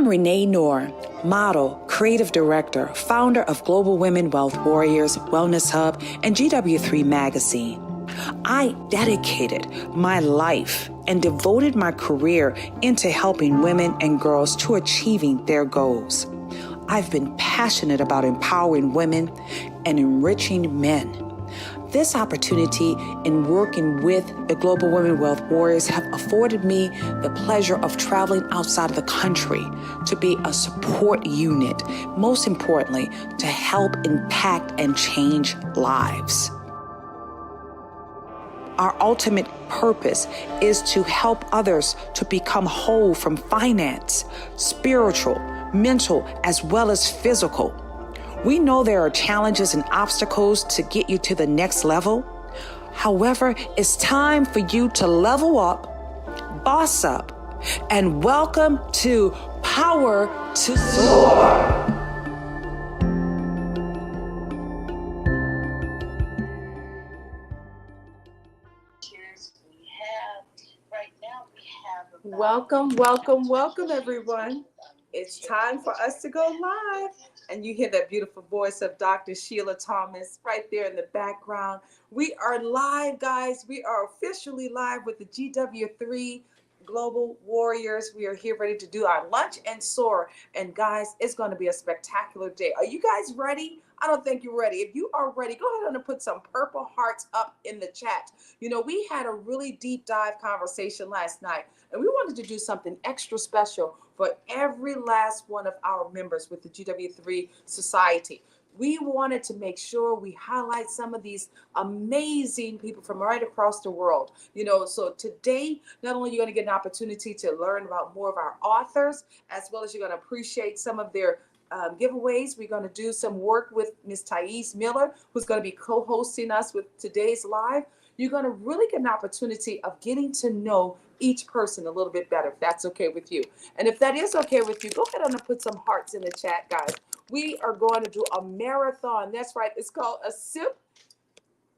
I'm Renee Noor, model, creative director, founder of Global Women Wealth Warriors, Wellness Hub, and GW3 Magazine. I dedicated my life and devoted my career into helping women and girls to achieving their goals. I've been passionate about empowering women and enriching men. This opportunity in working with the Global Women Wealth Warriors have afforded me the pleasure of traveling outside of the country to be a support unit, most importantly, to help impact and change lives. Our ultimate purpose is to help others to become whole from finance, spiritual, mental, as well as physical. We know there are challenges and obstacles to get you to the next level. However, it's time for you to level up, boss up, and welcome to Power to Soar. Welcome, everyone. It's time for us to go live. And you hear that beautiful voice of Dr. Sheila Thomas right there in the background. We are live, guys. We are officially live with the GW3 Global Warriors. We are here ready to do our lunch and soar. And guys, it's going to be a spectacular day. Are you guys ready? I don't think you're ready. If you are ready, go ahead and put some purple hearts up in the chat. You know, we had a really deep dive conversation last night, and we wanted to do something extra special for every last one of our members with the GW3 Society. We wanted to make sure we highlight some of these amazing people from right across the world. You know, so today, not only are you going to get an opportunity to learn about more of our authors, as well as you're going to appreciate some of their giveaways. We're going to do some work with Miss Thais Miller, who's going to be co-hosting us with today's live. You're going to really get an opportunity of getting to know each person a little bit better, if that's okay with you. And if that is okay with you, go ahead and put some hearts in the chat, guys. We are going to do a marathon. That's right. It's called a sip.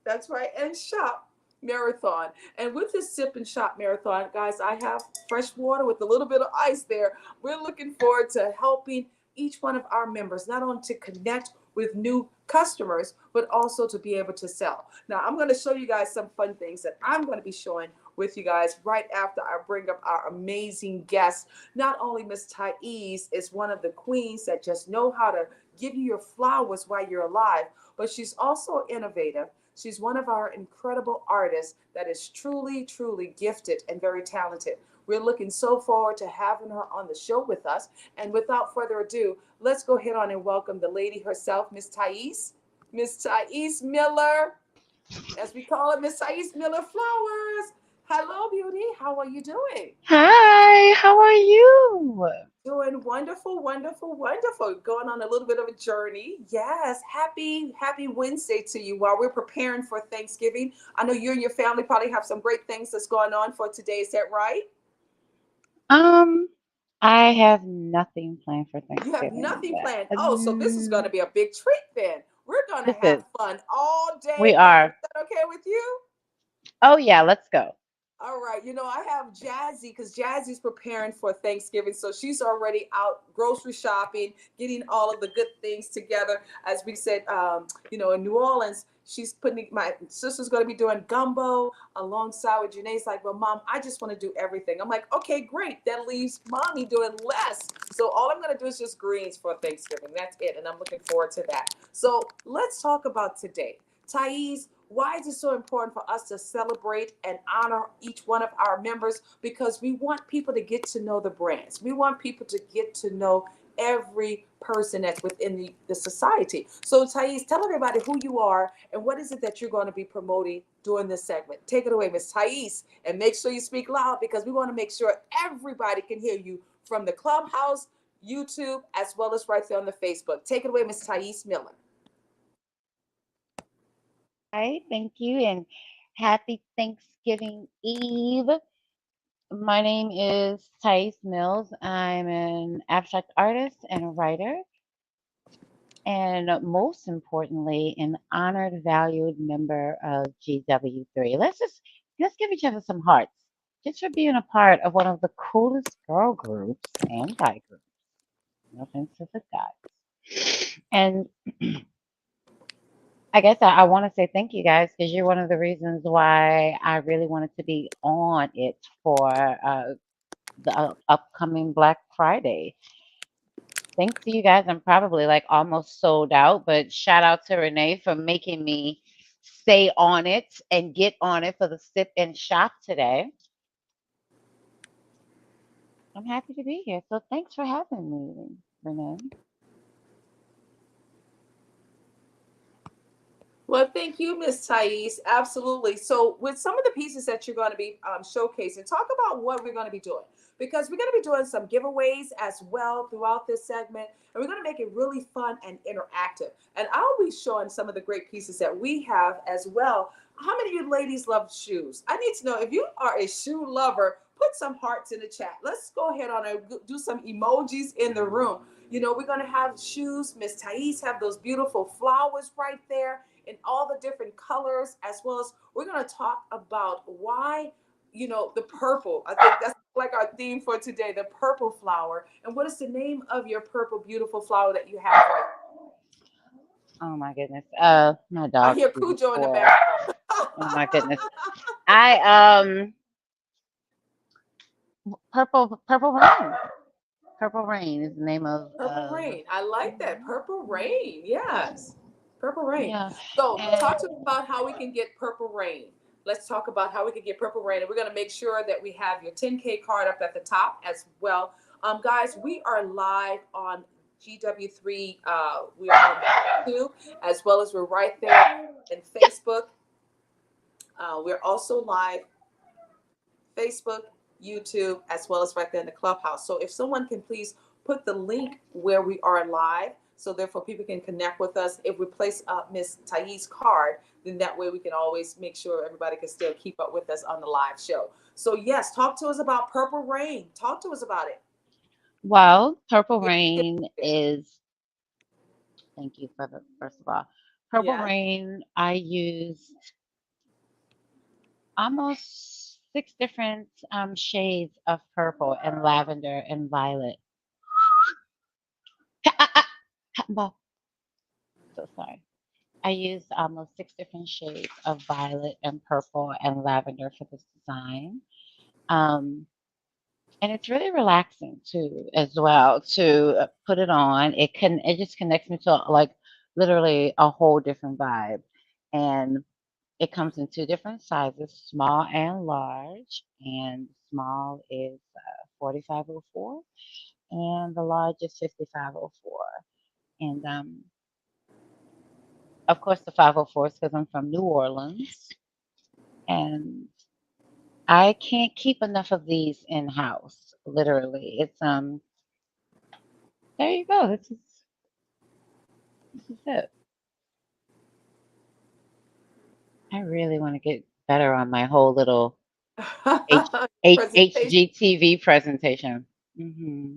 That's right. And shop marathon. And with this sip and shop marathon, guys, I have fresh water with a little bit of ice there. We're looking forward to helping each one of our members, not only to connect with new customers, but also to be able to sell. Now, I'm going to show you guys some fun things that I'm going to be showing with you guys right after I bring up our amazing guest. Not only Miss Thais is one of the queens that just know how to give you your flowers while you're alive, but she's also innovative. She's one of our incredible artists that is truly, truly gifted and very talented. We're looking so forward to having her on the show with us. And without further ado, let's go ahead on and welcome the lady herself, Miss Thais. Miss Thais Miller, as we call it, Miss Thais Miller Flowers. Hello, beauty. How are you doing? Hi, how are you? Doing wonderful, wonderful, wonderful. Going on a little bit of a journey. Yes. Happy Wednesday to you while we're preparing for Thanksgiving. I know you and your family probably have some great things that's going on for today. Is that right? I have nothing planned for You have Thanksgiving. nothing planned. Oh, so this is going to be a big treat then. We're going to This have is. fun all day We long. Is are. that okay with you? Oh yeah, let's go. All right. You know, I have Jazzy because Jazzy's preparing for Thanksgiving. So she's already out grocery shopping, getting all of the good things together. As we said, you know, in New Orleans, she's putting, my sister's going to be doing gumbo alongside with Janae's like, well, Mom, I just want to do everything. I'm like, okay, great. That leaves Mommy doing less. So all I'm going to do is just greens for Thanksgiving. That's it. And I'm looking forward to that. So let's talk about today. Thais, why is it so important for us to celebrate and honor each one of our members? Because we want people to get to know the brands. We want people to get to know every person that's within the society. So Thais, tell everybody who you are and what is it that you're going to be promoting during this segment. Take it away, Miss Thais, and make sure you speak loud because we want to make sure everybody can hear you from the Clubhouse, YouTube, as well as right there on the Facebook. Take it away, Miss Thais Miller. Hi, thank you, and happy Thanksgiving Eve. My name is Thais Mills. I'm an abstract artist and a writer, and most importantly, an honored, valued member of GW3. Let's give each other some hearts just for being a part of one of the coolest girl groups and guy groups. No offense to the guys. And I guess I want to say thank you guys because you're one of the reasons why I really wanted to be on it for the upcoming Black Friday. Thanks to you guys, I'm probably like almost sold out, but shout out to Renee for making me stay on it and get on it for the sip and shop today. I'm happy to be here. So thanks for having me, Renee. Well, thank you, Miss Thais. Absolutely. So, with some of the pieces that you're going to be showcasing, talk about what we're going to be doing because we're going to be doing some giveaways as well throughout this segment, and we're going to make it really fun and interactive. And I'll be showing some of the great pieces that we have as well. How many of you ladies love shoes? I need to know if you are a shoe lover. Put some hearts in the chat. Let's go ahead on and do some emojis in the room. You know, we're going to have shoes. Miss Thais have those beautiful flowers right there in all the different colors, as well as we're going to talk about why, you know, the purple. I think that's like our theme for today, the purple flower. And what is the name of your purple, beautiful flower that you have right Oh my goodness. My now? I dog hear threw the Cujo in the squirrel. background. Oh my goodness. I purple rain. Purple rain is the name Purple of rain. I like that. Purple rain. Yes. Purple rain. yeah. So And talk to us about how we can get purple rain. Let's talk about how we can get purple rain. And we're going to make sure that we have your 10K card up at the top as well. Guys, we are live on GW3. We are on YouTube as well as we're right there in Facebook. We're also live Facebook, YouTube, as well as right there in the clubhouse. So if someone can please put the link where we are live, so therefore people can connect with us. If we place Miss Thais' card, then that way we can always make sure everybody can still keep up with us on the live show. So yes, talk to us about Purple Rain. Talk to us about it. well, purple Give us rain is thank you for the first of all. Purple yeah. rain I used almost six different shades of purple and lavender and violet. Well, so sorry. I used almost six different shades of violet and purple and lavender for this design. Um, and it's really relaxing too, as well, to put it on. It just connects me to like literally a whole different vibe. And it comes in two different sizes, small and large. And small is 4504 and the large is 5504. And of course, the 504 is because I'm from New Orleans. And I can't keep enough of these in house. Literally, it's there you go. This is it. I really want to get better on my whole little Presentation. HGTV presentation. Hmm.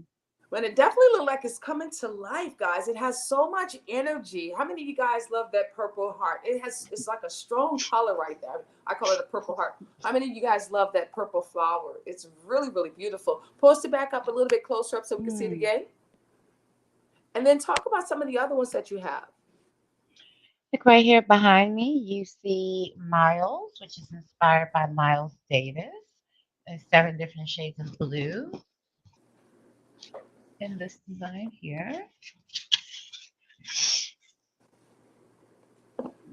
But it definitely looked like it's coming to life, guys. It has so much energy. How many of you guys love that purple heart? It's like a strong color right there. I call it a purple heart. How many of you guys love that purple flower? It's really, really beautiful. Post it back up a little bit closer up so we can see it Mm. again. And then talk about some of the other ones that you have. Look right here behind me, you see Miles, which is inspired by Miles Davis. There's seven different shades of blue in this design here.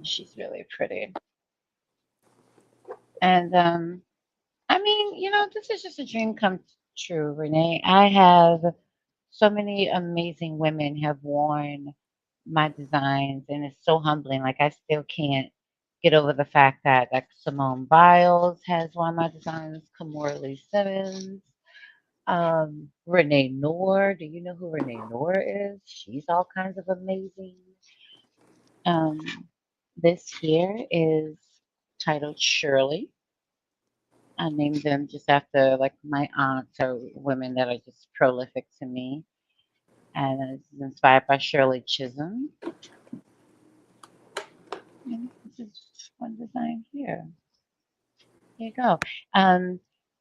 She's really pretty. And I mean, this is just a dream come true, Renee. I have so many amazing women have worn my designs, and it's so humbling. Like I still can't get over the fact that like Simone Biles has worn my designs, Kamora Lee Simmons, Renee Noor. Do you know who Renee Noor is? She's all kinds of amazing. Um, this here is titled Shirley. I named them just after like my aunts or women that are just prolific to me. And it's inspired by Shirley Chisholm. And this is one design here. Here you go.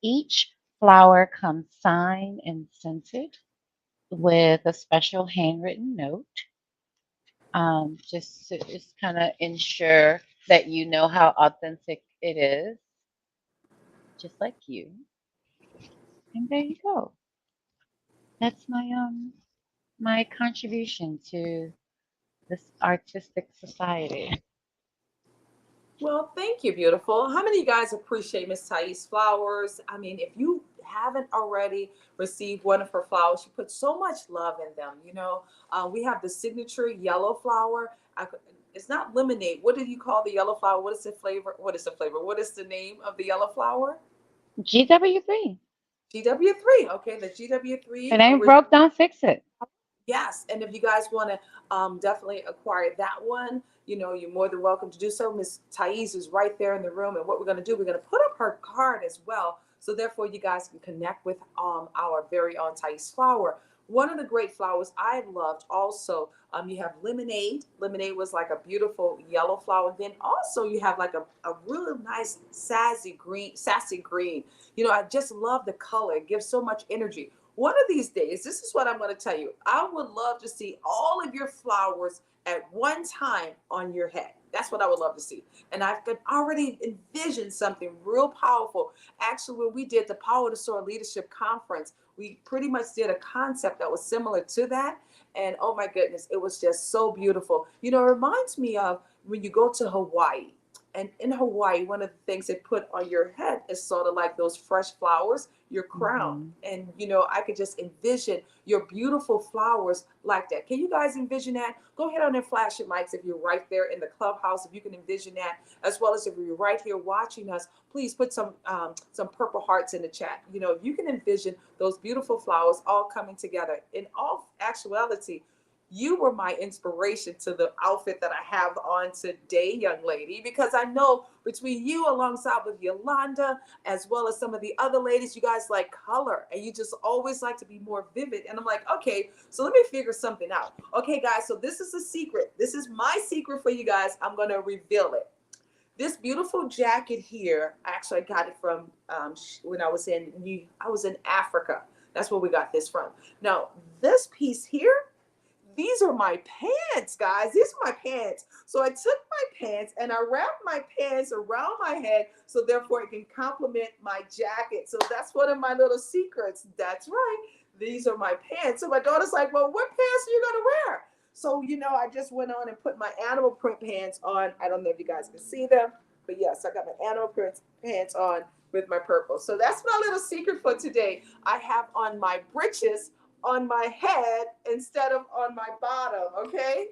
Each flower comes signed and scented. with a special handwritten note, just to just kind of ensure that you know how authentic it is, just like you. And there you go. That's my contribution to this artistic society. Well, thank you, beautiful. How many of you guys appreciate Miss Thais flowers? I mean, if you haven't already received one of her flowers, she puts so much love in them. We have the signature yellow flower. It's not lemonade. What did you call the yellow flower? What is the flavor? What is the flavor? What is the name of the yellow flower? GW3. GW3. Okay, the If GW3 it ain't original. broke, don't fix it. Yes, and if you guys want to definitely acquire that one, you're more than welcome to do so. Miss Thais is right there in the room, and what we're going to do, we're going to put up her card as well, so therefore you guys can connect with our very own Thais Flower. One of the great flowers I loved also, you have lemonade. Lemonade was like a beautiful yellow flower. Then also you have like a really nice sassy green. I just love the color. It gives so much energy. One of these days, this is what I'm going to tell you. I would love to see all of your flowers at one time on your head. That's what I would love to see. And I could already envision something real powerful. Actually, when we did the Power to Soar Leadership Conference, we pretty much did a concept that was similar to that. And oh my goodness, it was just so beautiful. It reminds me of when you go to Hawaii. And in Hawaii, one of the things they put on your head is sort of like those fresh flowers, your crown. Hmm. And, I could just envision your beautiful flowers like that. Can you guys envision that? Go ahead on and flash your mics if you're right there in the clubhouse, if you can envision that, as well as if you're right here watching us, please put some purple hearts in the chat. If you can envision those beautiful flowers all coming together. In all actuality, you were my inspiration to the outfit that I have on today, young lady, because I know between you alongside with Yolanda, as well as some of the other ladies, you guys like color and you just always like to be more vivid. And I'm like, okay, so let me figure something out. Okay, guys, so this is a secret. This is my secret for you guys. I'm going to reveal it. This beautiful jacket here, actually, I got it from when I was in Africa. That's where we got this from. Now, this piece here, these are my pants, guys. These are my pants. So I took my pants and I wrapped my pants around my head so therefore it can complement my jacket. So that's one of my little secrets. That's right. These are my pants. So my daughter's like, well, what pants are you going to wear? So, I just went on and put my animal print pants on. I don't know if you guys can see them, but yes, I got my animal print pants on with my purple. So that's my little secret for today. I have on my breeches on my head instead of on my bottom, okay?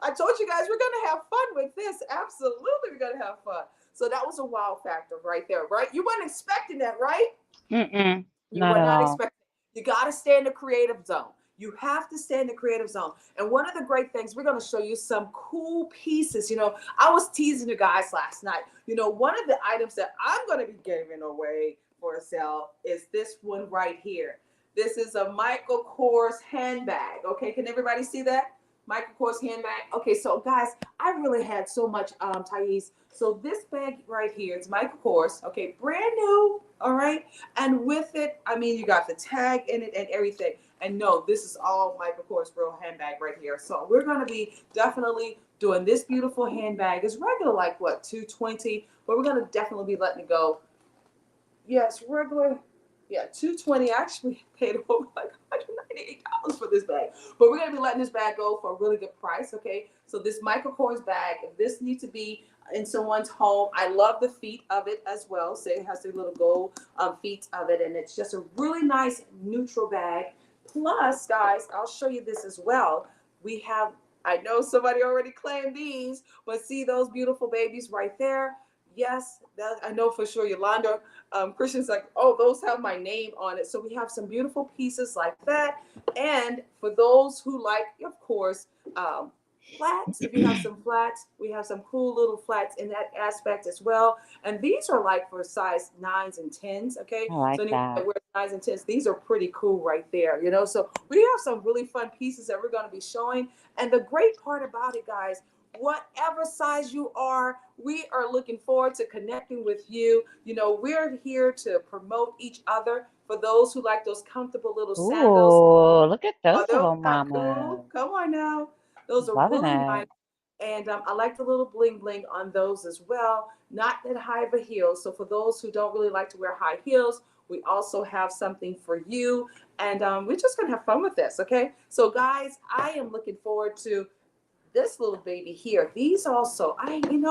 I told you guys we're gonna have fun with this. Absolutely, we're gonna have fun. So that was a wow factor right there, right? You weren't expecting that, right? Mm-mm, You not were at not all. expecting. You got to stay in the creative zone. You have to stay in the creative zone. And one of the great things, we're going to show you some cool pieces. I was teasing you guys last night. One of the items that I'm going to be giving away for a sale is this one right here. This is a Michael Kors handbag. Okay, can everybody see that? Michael Kors handbag. Okay, so guys, I really had so much, Thais. So this bag right here, it's Michael Kors. Okay, brand new. All right. And with it, I mean, you got the tag in it and everything. And no, this is all Michael Kors real handbag right here. So we're going to be definitely doing this beautiful handbag. It's regular, like what, 220, but we're going to definitely be letting it go. Yes, regular. Yeah, 220. I actually paid over like $198 for this bag. But we're gonna be letting this bag go for a really good price. Okay. So this Michael Kors bag, if this needs to be in someone's home, I love the feet of it as well. So it has the little gold feet of it, and it's just a really nice neutral bag. Plus, guys, I'll show you this as well. We have, I know somebody already claimed these, but see those beautiful babies right there. Yes, that I know for sure. Yolanda Christian's like, oh, those have my name on it. So we have some beautiful pieces like that. And for those who like, of course, flats, if you have some flats, we have some cool little flats in that aspect as well. And these are like for size 9s and 10s. Okay. I So like anybody that that. wears 9s and 10s, these are pretty cool right there. So we have some really fun pieces that we're going to be showing. And the great part about it, guys, whatever size you are, we are looking forward to connecting with you. You know, we're here to promote each other. For those who like those comfortable little sandals, Ooh, look at are those those little not cool? mamas. Come on now. Those are Loving really nice. it. And I like the little bling bling on those as well. Not that high of a heel. So for those who don't really like to wear high heels, we also have something for you. And we're just going to have fun with this. Okay. So, guys, I am looking forward to this little baby here. These also, I don't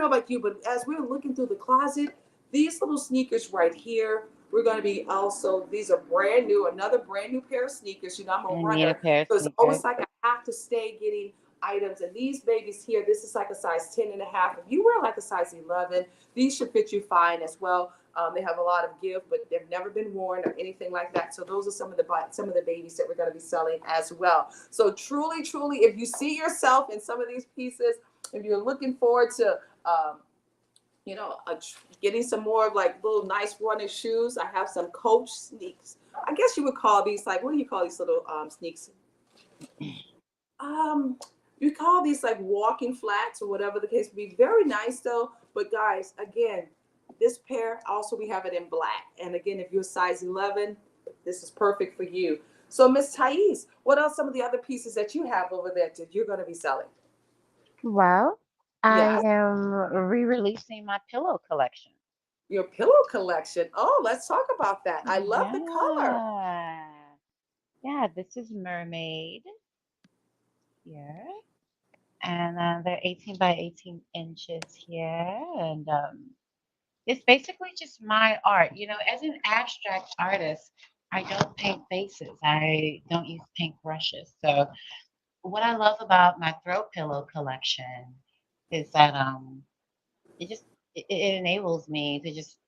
know about you, but as we were looking through the closet, these little sneakers right here, we're going to be also, these are brand new, another brand new pair of sneakers. You know, I'm a I need a runner. pair of So it's sneakers. almost like I have to stay getting items. And these babies here, this is like a size 10 and a half. If you wear like a size 11, these should fit you fine as well. They have a lot of give, but they've never been worn or anything like that. So those are some of the babies that we're going to be selling as well. So truly, truly, if you see yourself in some of these pieces, if you're looking forward to, um, you know, getting some more of like little nice running shoes, I have some Coach sneaks. I guess you would call these like, what do you call these little sneaks? Um, you call these like walking flats or whatever the case may be. Very nice though. But guys, again, this pair also we have it in black. And again, if you're size 11, this is perfect for you. So Miss Thais, what else some of the other pieces that you have over there that you're going to be selling? Well, I Yes, am re-releasing my pillow collection. your pillow collection. Oh, let's talk about that. I love the color. Yeah. Yeah, this is mermaid here. And they're 18 by 18 inches here. And it's basically just my art. You know, as an abstract artist, I don't paint faces. I don't use paint brushes. So what I love about my throw pillow collection is that it just it enables me to just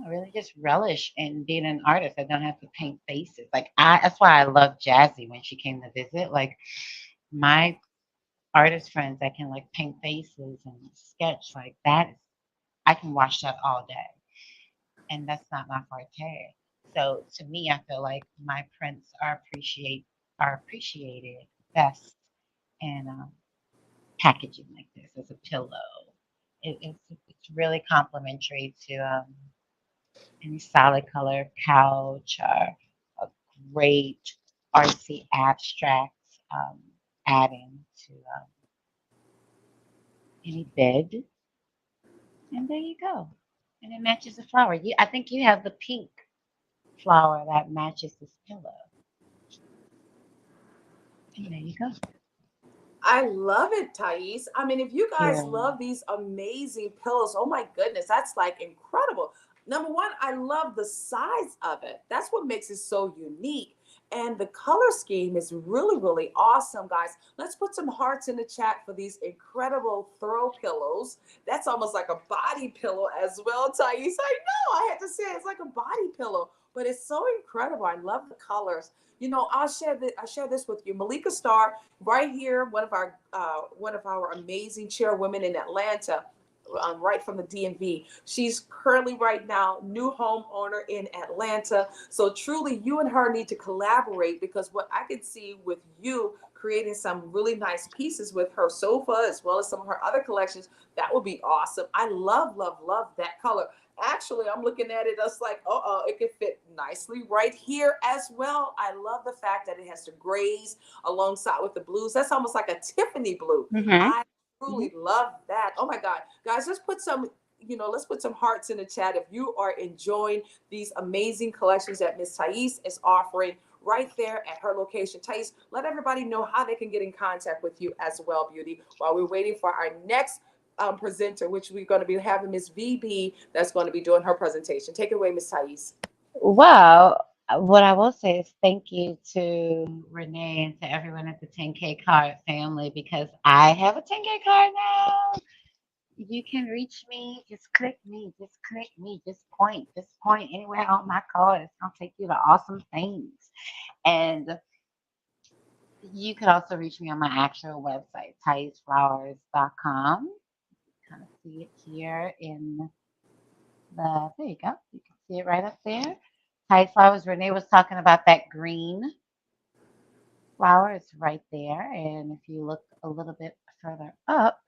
really just relish in being an artist. I don't have to paint faces. Like I that's why I love Jazzy when she came to visit. Like my artist friends that can like paint faces and sketch like that is I can watch that all day. And that's not my forte. So to me, I feel like my prints are appreciated best in packaging like this as a pillow. It's really complimentary to any solid color couch or a great artsy abstract um, adding to any bed. And there you go. And it matches the flower. I think you have the pink flower that matches this pillow. And there you go. I love it, Thais. I mean, if you guys Yeah. love these amazing pillows, oh my goodness, that's like incredible. Number one, I love the size of it. That's what makes it so unique. And the color scheme is really, really awesome, guys. Let's put some hearts in the chat for these incredible throw pillows. That's almost like a body pillow as well, Thais. I know I had to say it's like a body pillow, but it's so incredible. I love the colors. You know, I share this with you. Malika Starr, right here, one of our amazing chairwomen in Atlanta, right from the DMV. She's currently right now new homeowner in Atlanta. So truly, you and her need to collaborate because what I could see with you creating some really nice pieces with her sofa as well as some of her other collections, that would be awesome. I love, love, love that color. Actually, I'm looking at it. It's like, it could fit nicely right here as well. I love the fact that it has the grays alongside with the blues. That's almost like a Tiffany blue. Hmm. I truly love that. Oh my God. Guys, let's put some hearts in the chat if you are enjoying these amazing collections that Miss Thais is offering right there at her location. Thais, let everybody know how they can get in contact with you as well, Beauty, while we're waiting for our next presenter, which we're going to be having Miss VB that's going to be doing her presentation. Take it away, Miss Thais. Well, what I will say is thank you to Renee and to everyone at the 10K card family because I have a 10K card now. You can reach me. Just click me. Just click me. Just point anywhere on my card. It's gonna take you to awesome things. And you could also reach me on my actual website, ThaisFlowers.com. Kind of see it here in there you go. You can see it right up there. Thais Flowers. Renee was talking about that green flower. It's right there. And if you look a little bit further up,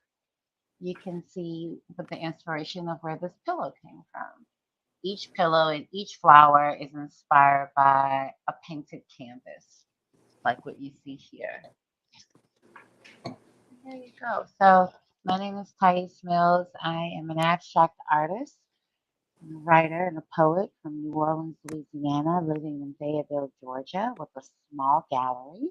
you can see what the inspiration of where this pillow came from. Each pillow and each flower is inspired by a painted canvas, like what you see here. There you go. So my name is Thais Mills. I am an abstract artist, and a writer, and a poet from New Orleans, Louisiana, living in Fayetteville, Georgia, with a small gallery.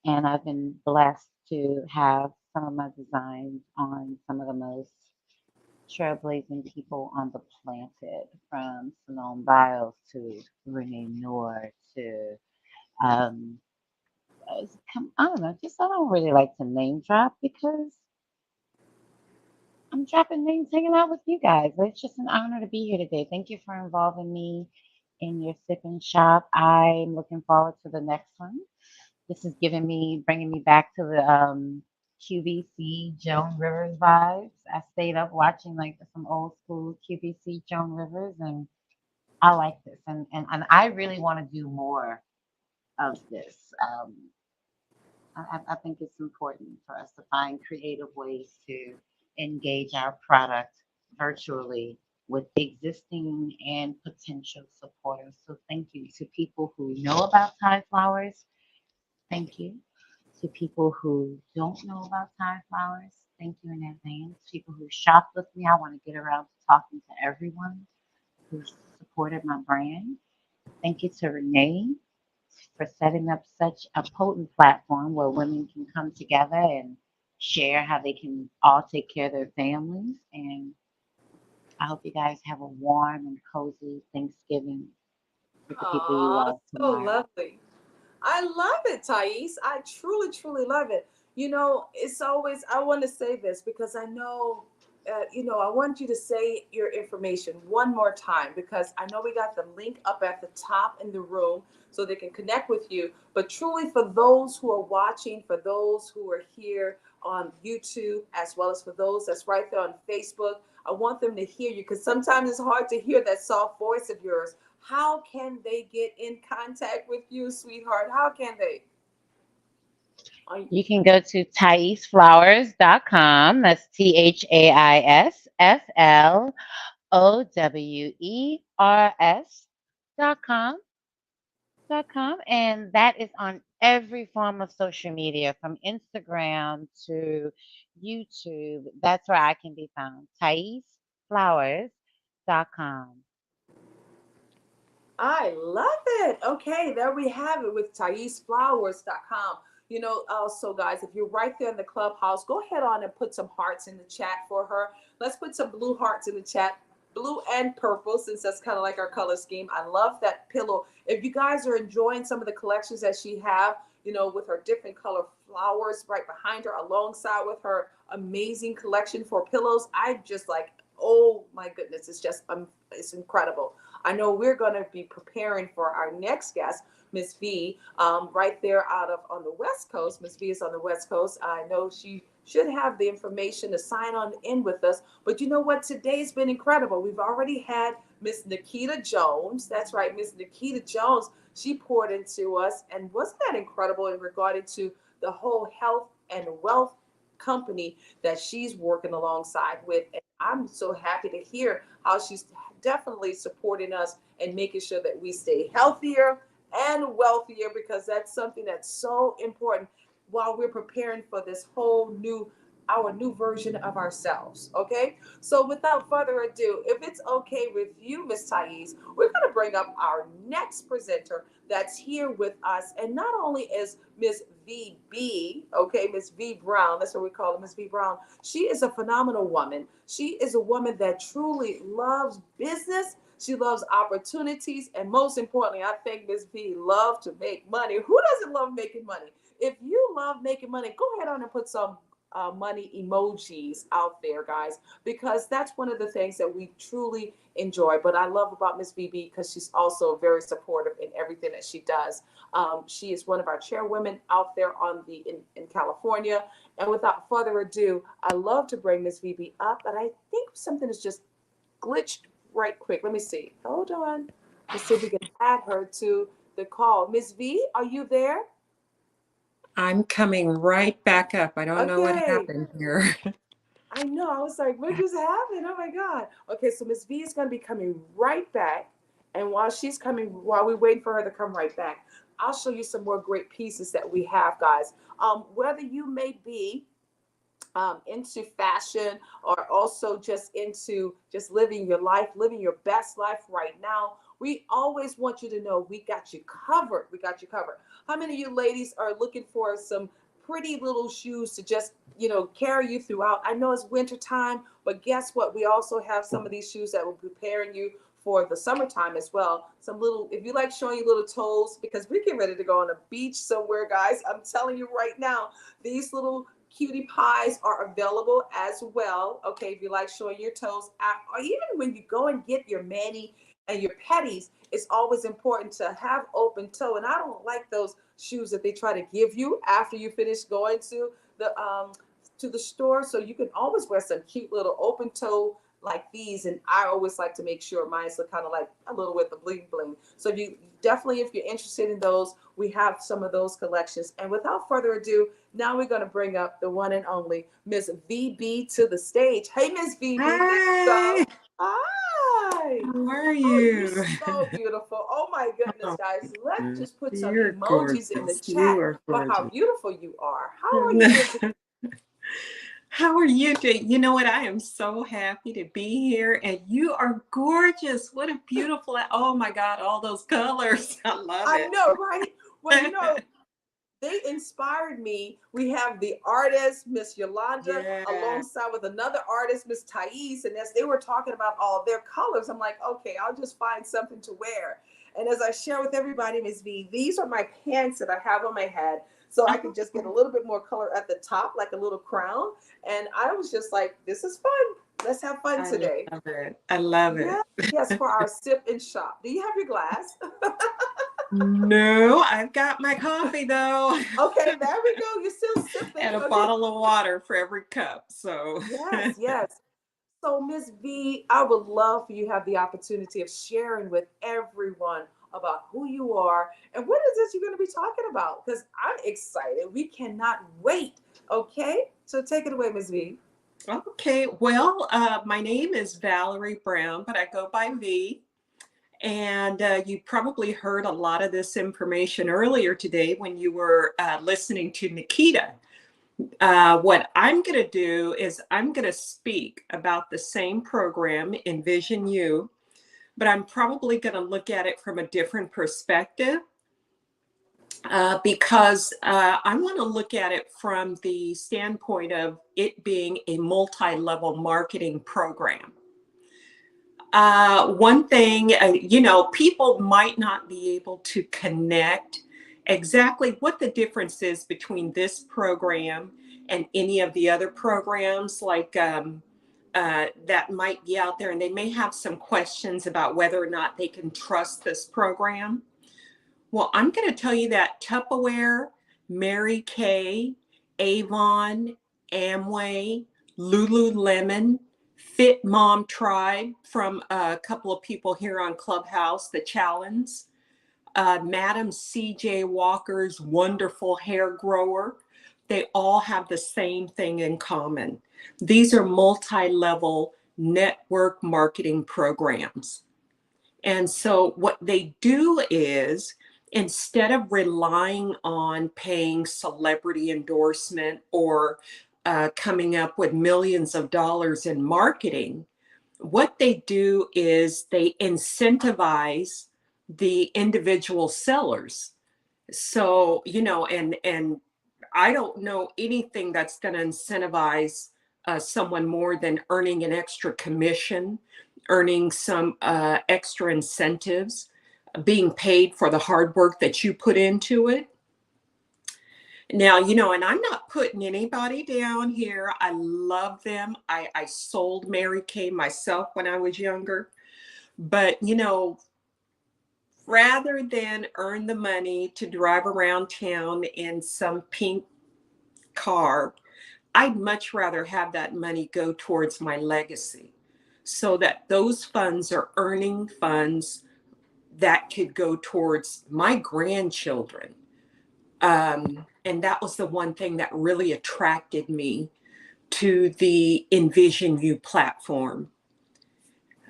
And I've been blessed to have some of my designs on some of the most trailblazing people on the planet, from Simone Biles to Renee Noor to um, I don't know, just I don't really like to name drop because I'm dropping names hanging out with you guys. It's just an honor to be here today. Thank you for involving me in your sip and shop. I'm looking forward to the next one. This is bringing me back to the QVC Joan Rivers vibes. I stayed up watching like some old school QVC Joan Rivers, and I like this. And I really want to do more of this. I think it's important for us to find creative ways to engage our product virtually with existing and potential supporters. So thank you to people who know about Thai flowers. Thank you to people who don't know about Thai flowers. Thank you in advance. People who shop with me. I want to get around to talking to everyone who's supported my brand. Thank you to Renee for setting up such a potent platform where women can come together and share how they can all take care of their families. And I hope you guys have a warm and cozy Thanksgiving with the people you Oh, love so tomorrow. lovely. I love it, Thais. I truly, truly love it. It's always, I want to say this because I know, I want you to say your information one more time because I know we got the link up at the top in the room so they can connect with you. But truly, for those who are watching, for those who are here on YouTube, as well as for those that's right there on Facebook, I want them to hear you because sometimes it's hard to hear that soft voice of yours. How can they get in contact with you, sweetheart? How can they? Are You can go to ThaisFlowers.com. That's ThaisFlowers.com. And that is on every form of social media, from Instagram to YouTube. That's where I can be found. ThaisFlowers.com. I love it. Okay, there we have it with ThaisFlowers.com. Also, guys, if you're right there in the clubhouse, go ahead on and put some hearts in the chat for her. Let's put some blue hearts in the chat, blue and purple, since that's kind of like our color scheme. I love that pillow. If you guys are enjoying some of the collections that she have, with her different color flowers right behind her, alongside with her amazing collection for pillows, I just like, oh my goodness, it's incredible. I know we're going to be preparing for our next guest, Miss V, right there out of on the West Coast. Miss V is on the West Coast. I know she should have the information to sign on in with us. But you know what? Today's been incredible. We've already had Miss Nikita Jones. That's right, Miss Nikita Jones. She poured into us, and wasn't that incredible in regard to the whole health and wealth company that she's working alongside with. And I'm so happy to hear how she's definitely supporting us and making sure that we stay healthier and wealthier because that's something that's so important while we're preparing for this whole new our new version of ourselves. Okay, so without further ado, if it's okay with you, Miss Thais, we're going to bring up our next presenter that's here with us. And not only is Miss VB, okay, Miss V Brown, that's what we call her, Miss V Brown. She is a phenomenal woman. She is a woman that truly loves business. She loves opportunities. And most importantly, I think Miss V loves to make money. Who doesn't love making money? If you love making money, go ahead on and put some money emojis out there, guys, because that's one of the things that we truly enjoy. But I love about Miss VB because she's also very supportive in everything that she does. She is one of our chairwomen out there in California. And without further ado, I love to bring Miss VB up, but I think something is just glitched right quick. Let me see. Hold on. Let's see if we can add her to the call. Miss V, are you there? I'm coming right back up. I don't know what Okay. happened here. I know. I was like, what just happened? Oh my God. Okay, so Miss V is going to be coming right back. And while she's coming, while we wait for her to come right back, I'll show you some more great pieces that we have, guys. Whether you may be into fashion or also just into just living your life, living your best life right now, we always want you to know we got you covered. We got you covered. How many of you ladies are looking for some pretty little shoes to just, carry you throughout? I know it's winter time, but guess what? We also have some of these shoes that will be preparing you for the summertime as well. Some little, if you like showing your little toes, because we get ready to go on a beach somewhere, guys. I'm telling you right now, these little cutie pies are available as well. Okay, if you like showing your toes, or even when you go and get your mani and your petties, it's always important to have open toe. And I don't like those shoes that they try to give you after you finish going to the store. So you can always wear some cute little open toe like these, and I always like to make sure mine's look kind of like a little with the bling bling. So if you're interested in those, we have some of those collections. And without further ado, now we're going to bring up the one and only Miss VB to the stage. Hey, Miss VB, there you Hi, go. Hi. how are Oh, you're you? so beautiful. Oh my goodness, Oh, guys. Let's just put some you're emojis in the gorgeous. You chat are for how gorgeous. beautiful you are. How are you, Miss? How are you doing? You know what? I am so happy to be here, and you are gorgeous. What a beautiful, oh my God, all those colors. I love I it. know, right? Well, they inspired me. We have the artist, Miss Yolanda, Yeah, alongside with another artist, Miss Thais. And as they were talking about all their colors, I'm like, okay, I'll just find something to wear. And as I share with everybody, Miss V, these are my pants that I have on my head. So I could just get a little bit more color at the top, like a little crown. And I was just like, this is fun. Let's have fun I today. love it. I love it. Yes, yes, for our sip and shop. Do you have your glass? No, I've got my coffee though, Okay, there we go. You're still sipping. and a Okay. bottle of water for every cup. So, Yes, yes. So, Miss V, I would love for you to have the opportunity of sharing with everyone about who you are and what is this you're going to be talking about? Because I'm excited. We cannot wait. Okay, so take it away, Miss V. okay. Well, my name is Valerie Brown, but I go by V. And you probably heard a lot of this information earlier today when you were listening to Nikita. What I'm going to do is I'm going to speak about the same program, Envision You, but I'm probably going to look at it from a different perspective because I want to look at it from the standpoint of it being a multi-level marketing program. One thing, people might not be able to connect exactly what the difference is between this program and any of the other programs that might be out there. And they may have some questions about whether or not they can trust this program. Well, I'm going to tell you that Tupperware, Mary Kay, Avon, Amway, Lululemon, Fit Mom Tribe from a couple of people here on Clubhouse, the Challenge, Madam CJ Walker's wonderful hair grower. They all have the same thing in common. These are multi-level network marketing programs. And so what they do is instead of relying on paying celebrity endorsement or coming up with millions of dollars in marketing, what they do is they incentivize the individual sellers. So, and I don't know anything that's going to incentivize someone more than earning an extra commission, earning some extra incentives, being paid for the hard work that you put into it. Now, and I'm not putting anybody down here. I love them. I sold Mary Kay myself when I was younger. But, rather than earn the money to drive around town in some pink car, I'd much rather have that money go towards my legacy so that those funds are earning funds that could go towards my grandchildren And that was the one thing that really attracted me to the Envision You platform.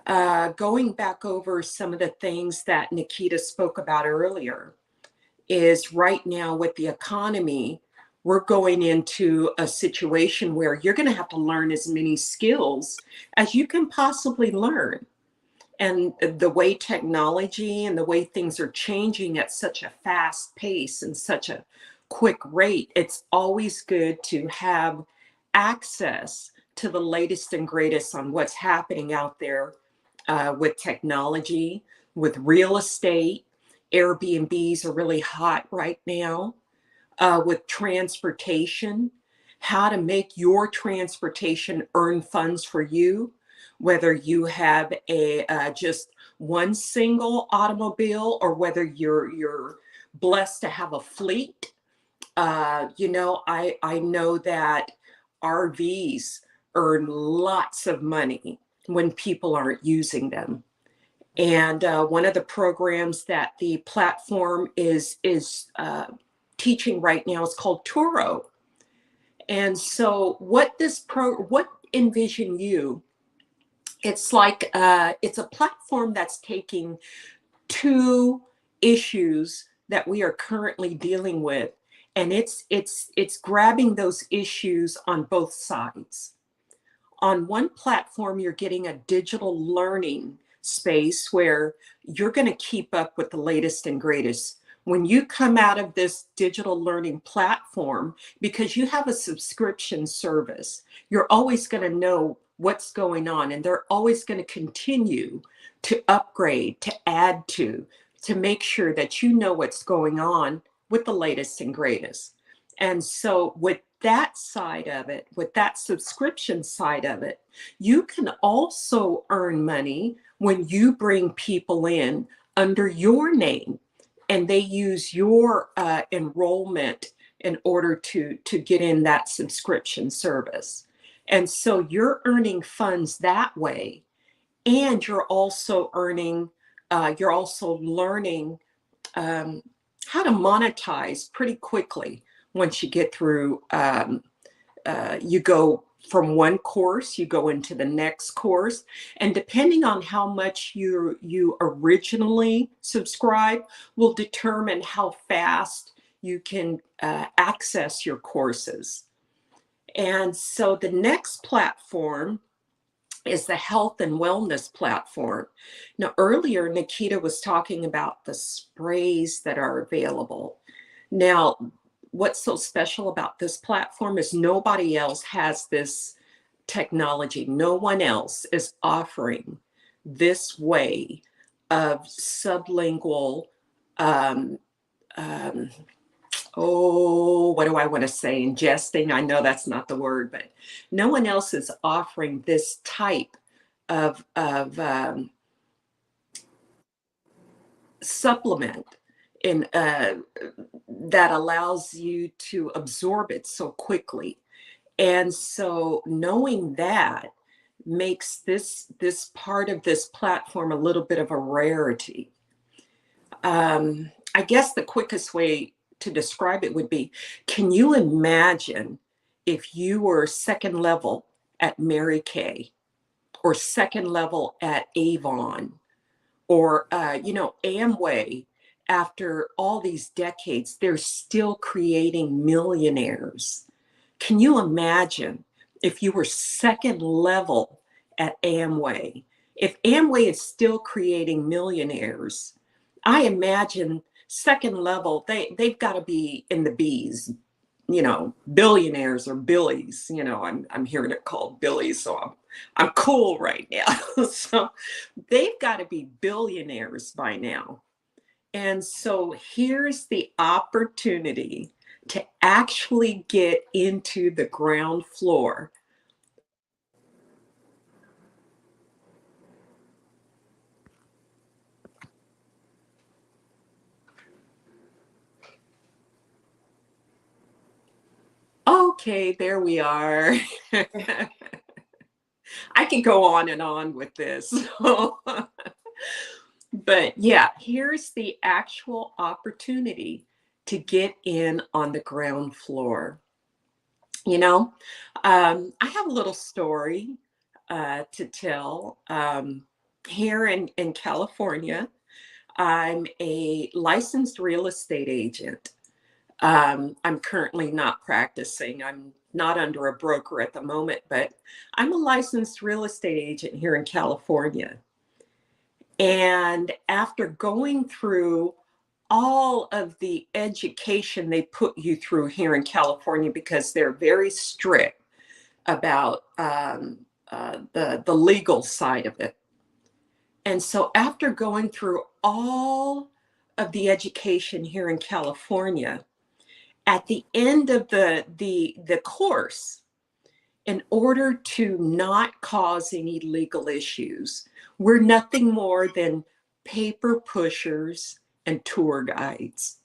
Going back over some of the things that Nikita spoke about earlier is right now with the economy, we're going into a situation where you're going to have to learn as many skills as you can possibly learn. And the way technology and the way things are changing at such a fast pace and such a quick rate, it's always good to have access to the latest and greatest on what's happening out there with technology, with real estate. Airbnbs are really hot right now, with transportation, how to make your transportation earn funds for you, whether you have a just one single automobile or whether you're blessed to have a fleet. I know that RVs earn lots of money when people aren't using them. And one of the programs that the platform is teaching right now is called Turo. And so what Envision You, it's like it's a platform that's taking two issues that we are currently dealing with, and it's grabbing those issues on both sides. On one platform, you're getting a digital learning space where you're going to keep up with the latest and greatest. When you come out of this digital learning platform, because you have a subscription service, you're always going to know what's going on, and they're always going to continue to upgrade, to add to make sure that you know what's going on with the latest and greatest. And so with that side of it, with that subscription side of it, you can also earn money when you bring people in under your name and they use your enrollment in order to get in that subscription service. And so you're earning funds that way, and you're also earning, you're also learning how to monetize pretty quickly. Once you get through, you go from one course, you go into the next course, and depending on how much you originally subscribe will determine how fast you can access your courses. And so the next platform is the health and wellness platform. Now, earlier, Nikita was talking about the sprays that are available. Now, what's so special about this platform is nobody else has this technology. No one else is offering this way of sublingual, what do I want to say? Ingesting. I know that's not the word, but no one else is offering this type of supplement in that allows you to absorb it so quickly. And so knowing that makes this part of this platform a little bit of a rarity. I guess the quickest way to describe it would be, can you imagine if you were second level at Mary Kay or second level at Avon or, Amway? After all these decades, they're still creating millionaires. Can you imagine if you were second level at Amway? If Amway is still creating millionaires, I imagine second level, they've got to be in the B's, billionaires or billies. I'm hearing it called billies, so I'm cool right now. So they've got to be billionaires by now. And so here's the opportunity to actually get into the ground floor. Okay, there we are. I can go on and on with this. But yeah, here's the actual opportunity to get in on the ground floor. I have a little story to tell. Here in California, I'm a licensed real estate agent. I'm currently not practicing. I'm not under a broker at the moment, but I'm a licensed real estate agent here in California. And after going through all of the education they put you through here in California, because they're very strict about the legal side of it. And so after going through all of the education here in California, at the end of the course, in order to not cause any legal issues, we're nothing more than paper pushers and tour guides.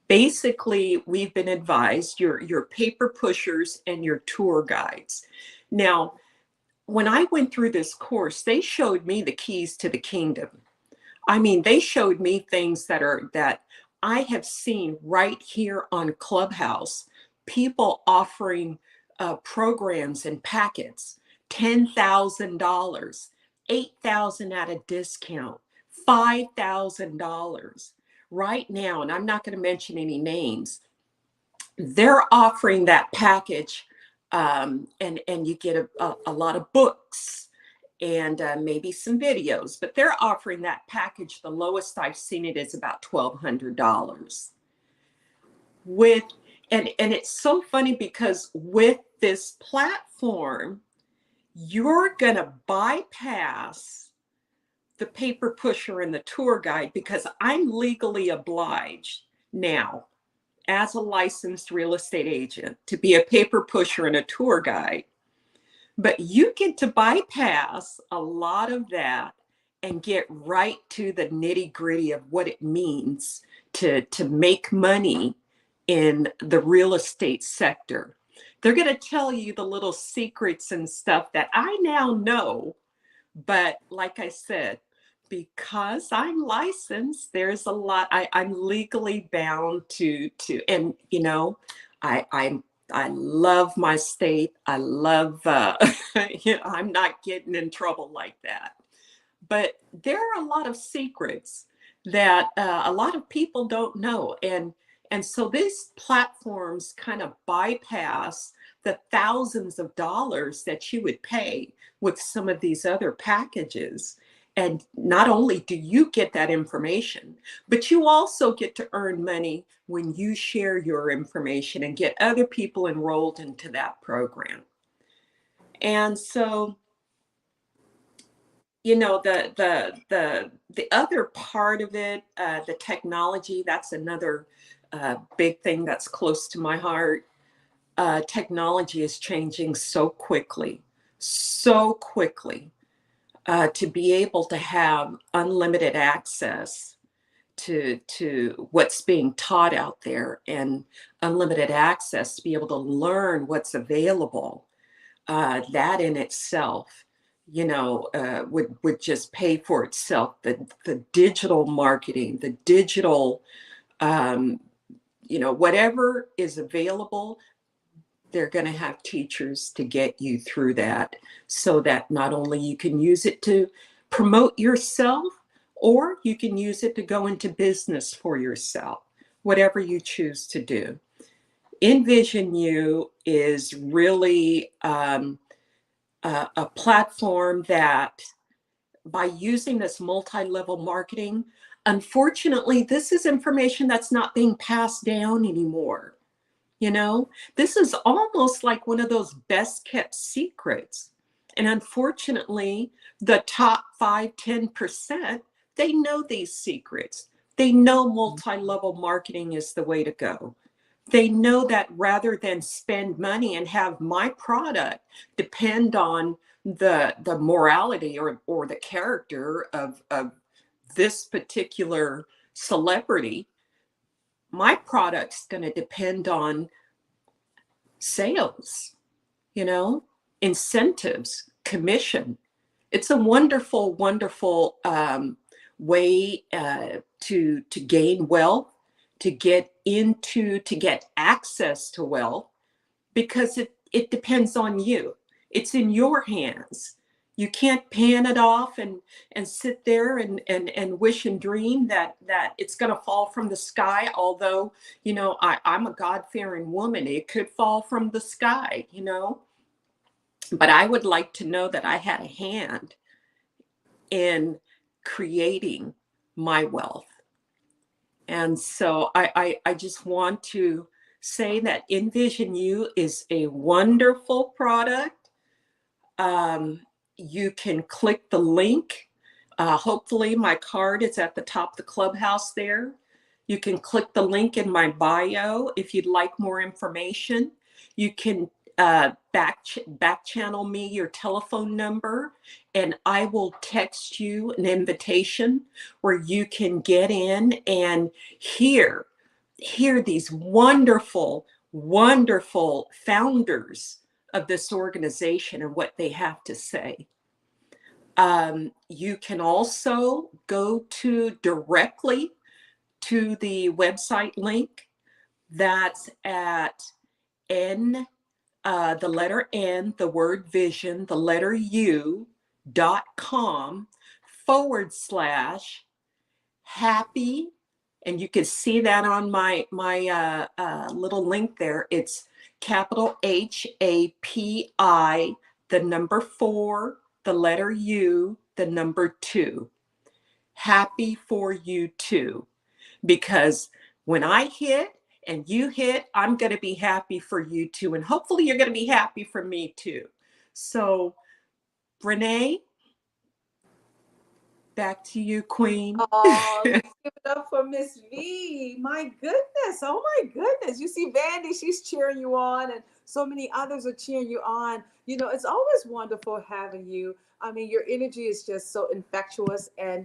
Basically, we've been advised you're paper pushers and your tour guides. Now, when I went through this course, they showed me the keys to the kingdom. I mean, they showed me things that I have seen right here on Clubhouse, people offering programs and packets, $10,000, $8,000 at a discount, $5,000. Right now, and I'm not going to mention any names, they're offering that package, and you get a lot of books and maybe some videos, but they're offering that package. The lowest I've seen it is about $1,200. And it's so funny because with this platform, you're going to bypass the paper pusher and the tour guide, because I'm legally obliged now as a licensed real estate agent to be a paper pusher and a tour guide. But you get to bypass a lot of that and get right to the nitty gritty of what it means to make money in the real estate sector. They're going to tell you the little secrets and stuff that I now know. But like I said, because I'm licensed, there's a lot I'm legally bound to, and I love my state. I love, I'm not getting in trouble like that. But there are a lot of secrets that a lot of people don't know. And so these platforms kind of bypass the thousands of dollars that you would pay with some of these other packages. And not only do you get that information, but you also get to earn money when you share your information and get other people enrolled into that program. And so, the other part of it, the technology, that's another big thing that's close to my heart. Technology is changing so quickly, to be able to have unlimited access to what's being taught out there, and unlimited access to be able to learn what's available. That in itself, would just pay for itself. The digital marketing, the digital, whatever is available, they're going to have teachers to get you through that, so that not only you can use it to promote yourself, or you can use it to go into business for yourself, whatever you choose to do. Envision You is really a platform that, by using this multi-level marketing, unfortunately, this is information that's not being passed down anymore. This is almost like one of those best kept secrets. And unfortunately, the top 5-10%, they know these secrets. They know multi-level marketing is the way to go. They know that rather than spend money and have my product depend on the morality or the character of this particular celebrity, my product's going to depend on sales, incentives, commission. It's a wonderful, wonderful way to gain wealth, to get access to wealth, because it depends on you. It's in your hands. You can't pan it off and sit there and wish and dream that it's going to fall from the sky. Although, I'm a God-fearing woman. It could fall from the sky, but I would like to know that I had a hand in creating my wealth. And so I just want to say that Envision You is a wonderful product. You can click the link. Hopefully my card is at the top of the clubhouse there. You can click the link in my bio if you'd like more information. You can back channel me your telephone number, and I will text you an invitation where you can get in and hear these wonderful, wonderful founders of this organization and what they have to say. You can also go directly to the website link. That's at the letter N, the word vision, the letter U.com/happy. And you can see that on my little link there. It's capital HAPI, the number 4, the letter U, the number 2. Happy for you too. Because when I hit and you hit, I'm going to be happy for you too. And hopefully you're going to be happy for me too. So, Renee, back to you, Queen. Oh, let's give it up for Miss V. My goodness. Oh my goodness. You see Vandy, she's cheering you on, and so many others are cheering you on. It's always wonderful having you. I mean, your energy is just so infectious. And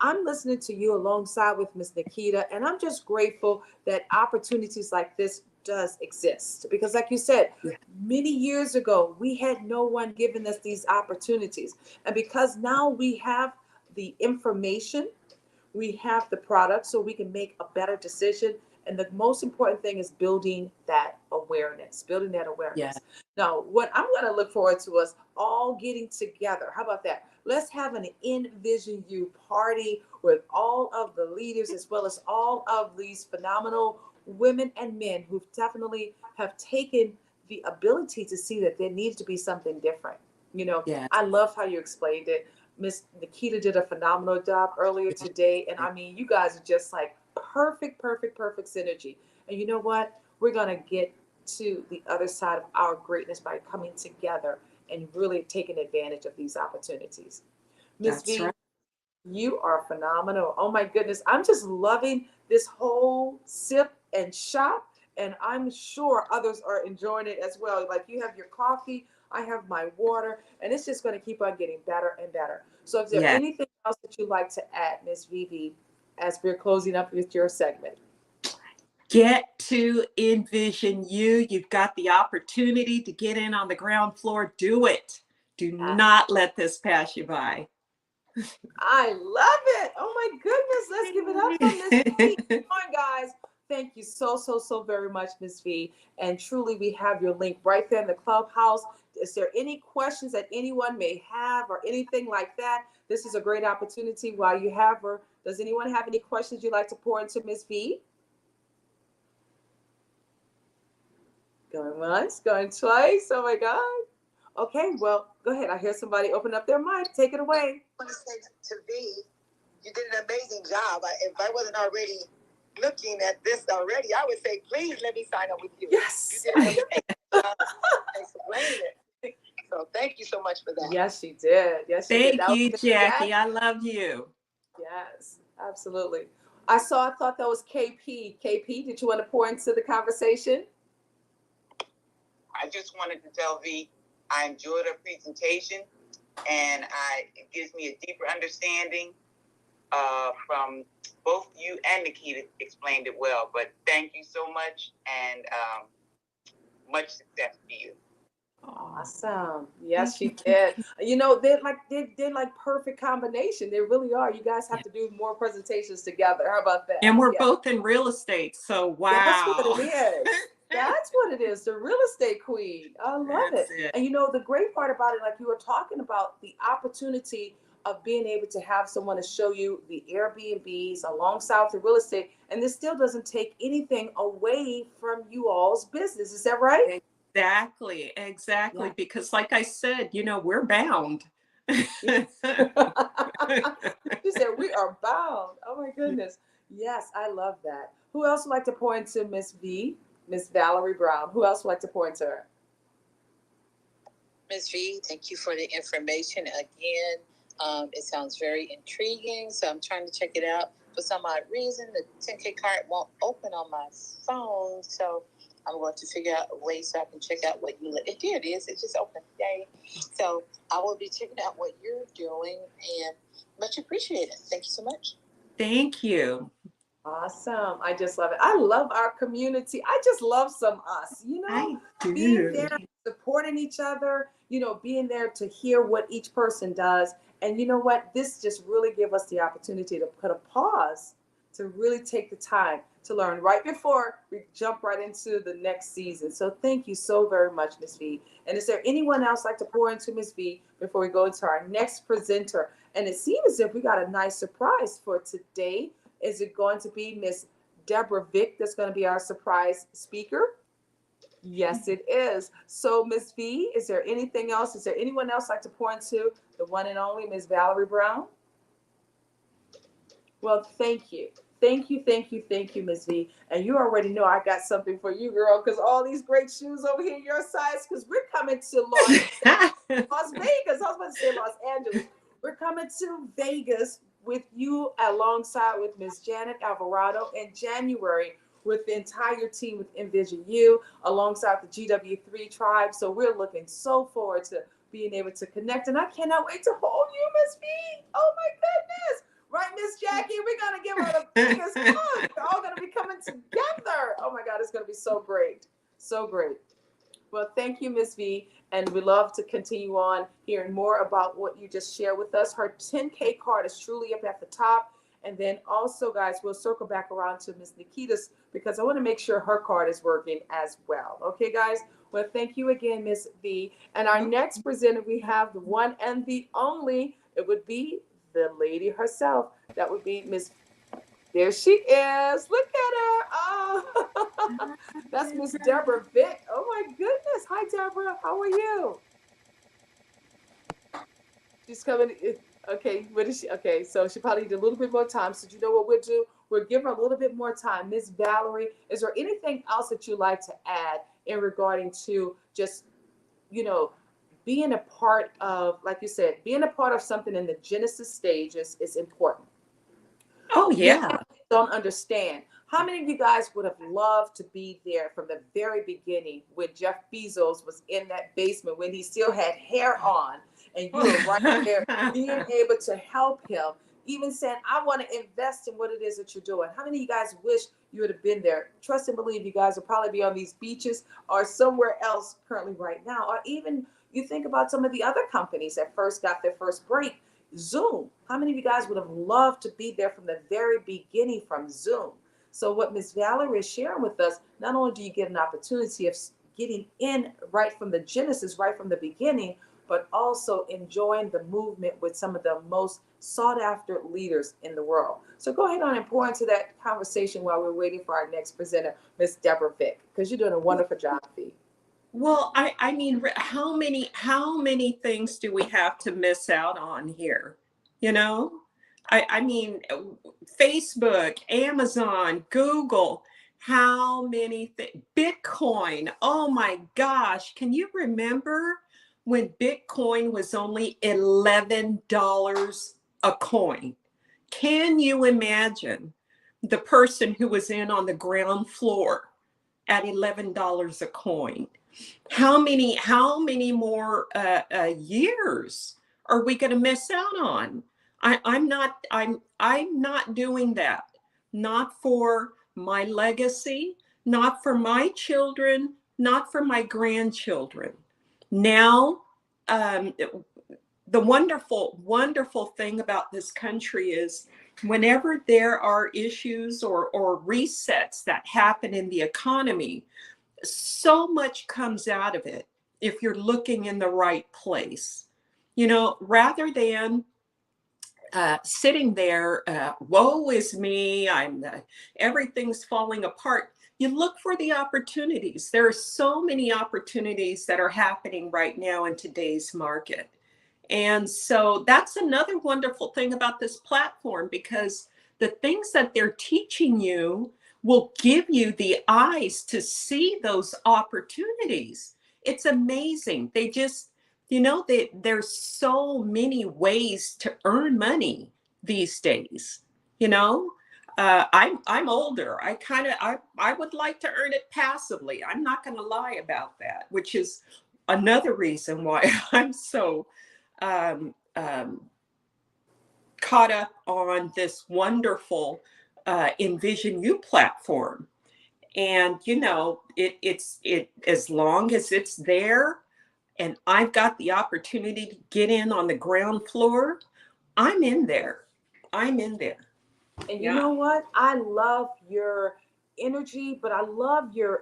I'm listening to you alongside with Miss Nikita, and I'm just grateful that opportunities like this does exist. Because like you said, many years ago, we had no one giving us these opportunities. And because now we have the information, we have the product, so we can make a better decision. And the most important thing is building that awareness. Yeah. Now, what I'm going to look forward to is all getting together. How about that? Let's have an Envision You party with all of the leaders, as well as all of these phenomenal women and men who definitely have taken the ability to see that there needs to be something different. Yeah. I love how you explained it. Miss Nikita did a phenomenal job earlier today. And I mean, you guys are just like perfect synergy. And you know what? We're going to get to the other side of our greatness by coming together and really taking advantage of these opportunities. Miss That's V, right. you are phenomenal. Oh my goodness. I'm just loving this whole sip and shop. And I'm sure others are enjoying it as well. Like you have your coffee, I have my water, and it's just going to keep on getting better and better. So is there Yeah. anything else that you'd like to add, Miss Vivi, as we're closing up with your segment? Get to Envision You. You've got the opportunity to get in on the ground floor. Do it. Do not let this pass you by. I love it. Oh my goodness. Let's give it up for Miss V. Come on, guys. Thank you so very much, Miss V. And truly, we have your link right there in the clubhouse. Is there any questions that anyone may have or anything like that? This is a great opportunity while you have her. Does anyone have any questions you'd like to pour into Miss V? Going once, going twice. Oh my God. Okay, well, go ahead. I hear somebody open up their mic. Take it away. I want to say to V, you did an amazing job. If I wasn't already looking at this already, I would say, please let me sign up with you. Yes. You did an amazing job explaining it. So thank you so much for that. Yes, she did. Yes, she did. Thank you, Jackie. I love you. Yes, absolutely. I thought that was KP. KP, did you want to pour into the conversation? I just wanted to tell V, I enjoyed her presentation, and it gives me a deeper understanding from both you and Nikita explained it well. But thank you so much, and much success to you. Awesome. Yes, Thank you. she did. You know, they're like perfect combination. They really are. You guys have Yeah. to do more presentations together. How about And that? we're Yeah. both in real estate. So, That's what it wow. is. That's what it is. The real estate queen. I love That's it. it. And you know, the great part about it, like you were talking about, the opportunity of being able to have someone to show you the Airbnbs alongside the real estate, and this still doesn't take anything away from you all's business. Is that right? Exactly. Exactly. Yeah. Because, like I said, we're bound. She said, we are bound. Oh my goodness. Yes, I love that. Who else would like to point to Miss V? Miss Valerie Brown. Who else would like to point to her? Ms. V, thank you for the information again. It sounds very intriguing, so I'm trying to check it out. For some odd reason, the 10K card won't open on my phone, so I'm going to figure out a way so I can check out what you. There it is. It just opened. Yay! So I will be checking out what you're doing, and much appreciated. Thank you so much. Thank you. Awesome. I just love it. I love our community. I just love some us, I being do. there, supporting each other, being there to hear what each person does. And you know what? This just really give us the opportunity to put a pause, to really take the time to learn right before we jump right into the next season. So thank you so very much, Ms. V. And is there anyone else like to pour into Ms. V before we go into our next presenter? And it seems as if we got a nice surprise for today. Is it going to be Miss Deborah Vick that's going to be our surprise speaker? Yes, it is. So, Miss V, is there anything else? Is there anyone else like to point to the one and only Miss Valerie Brown? Well, thank you. Thank you, thank you, thank you, Miss V. And you already know I got something for you, girl, because all these great shoes over here, your size, because we're coming to Las Vegas. I was about to say Los Angeles. We're coming to Vegas with you alongside with Miss Janet Alvarado in January with the entire team with Envision You alongside the GW3 Tribe. So we're looking so forward to being able to connect. And I cannot wait to hold you, Miss V. Oh my goodness. Right, Miss Jackie? We're going to give her the biggest hug. We're all going to be coming together. Oh my God, it's going to be so great. So great. Well, thank you, Ms. V. And we love to continue on hearing more about what you just shared with us. Her 10K card is truly up at the top. And then also, guys, we'll circle back around to Ms. Nikita's because I want to make sure her card is working as well. Okay, guys? Well, thank you again, Ms. V. And our next presenter, we have the one and the only. It would be the lady herself. That would be Ms. There she is. Look at her. Oh, that's Miss Deborah Vick. Oh my goodness. Hi, Deborah. How are you? She's coming. Okay, what is she? Okay, so she probably need a little bit more time. So you know what we'll do? We'll give her a little bit more time. Miss Valerie, is there anything else that you'd like to add in regarding to just, being a part of, like you said, being a part of something in the Genesis stages is important. Oh, Many yeah. don't understand. How many of you guys would have loved to be there from the very beginning when Jeff Bezos was in that basement when he still had hair on and you were right there being able to help him, even saying, I want to invest in what it is that you're doing? How many of you guys wish you would have been there? Trust and believe you guys will probably be on these beaches or somewhere else currently right now. Or even you think about some of the other companies that first got their first break. Zoom. How many of you guys would have loved to be there from the very beginning from Zoom? So what Miss Valerie is sharing with us, not only do you get an opportunity of getting in right from the Genesis, right from the beginning, but also enjoying the movement with some of the most sought after leaders in the world. So go ahead on and pour into that conversation while we're waiting for our next presenter, Miss Deborah Vick, because you're doing a wonderful job, Fee. Well, I mean, how many things do we have to miss out on here? You know, I mean, Facebook, Amazon, Google, how many Bitcoin? Oh my gosh, can you remember when Bitcoin was only $11 a coin? Can you imagine the person who was in on the ground floor at $11 a coin? How many more years are we going to miss out on? I'm not doing that. Not for my legacy, not for my children, not for my grandchildren. Now, um, the wonderful, wonderful thing about this country is whenever there are issues or resets that happen in the economy, so much comes out of it if you're looking in the right place. You know, rather than sitting there, woe is me, everything's falling apart. You look for the opportunities. There are so many opportunities that are happening right now in today's market. And so that's another wonderful thing about this platform, because the things that they're teaching you will give you the eyes to see those opportunities. It's amazing. They just, there's so many ways to earn money these days. You know, I'm older. I would like to earn it passively. I'm not going to lie about that, which is another reason why I'm so um, um, caught up on this wonderful Envision You platform. And it's as long as it's there, and I've got the opportunity to get in on the ground floor, I'm in there. I'm in there. And you Yeah. know what? I love your energy, but I love your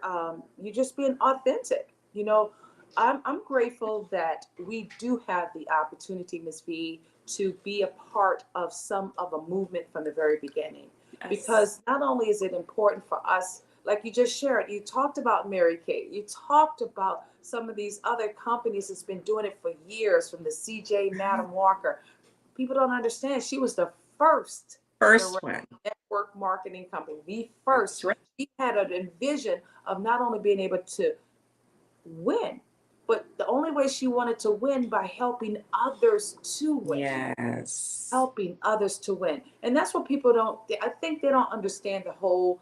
you just being authentic. You know, I'm grateful that we do have the opportunity, Miss V, to be a part of some of a movement from the very beginning. Yes. Because not only is it important for us, like you just shared, you talked about Mary Kay, you talked about some of these other companies that's been doing it for years, from the CJ Madam Walker. People don't understand she was the first First one. network marketing company, the That's first. right. She had a vision of not only being able to win, but the only way she wanted to win by helping others to win. Yes. Helping others to win, and that's what people don't. I think they don't understand the whole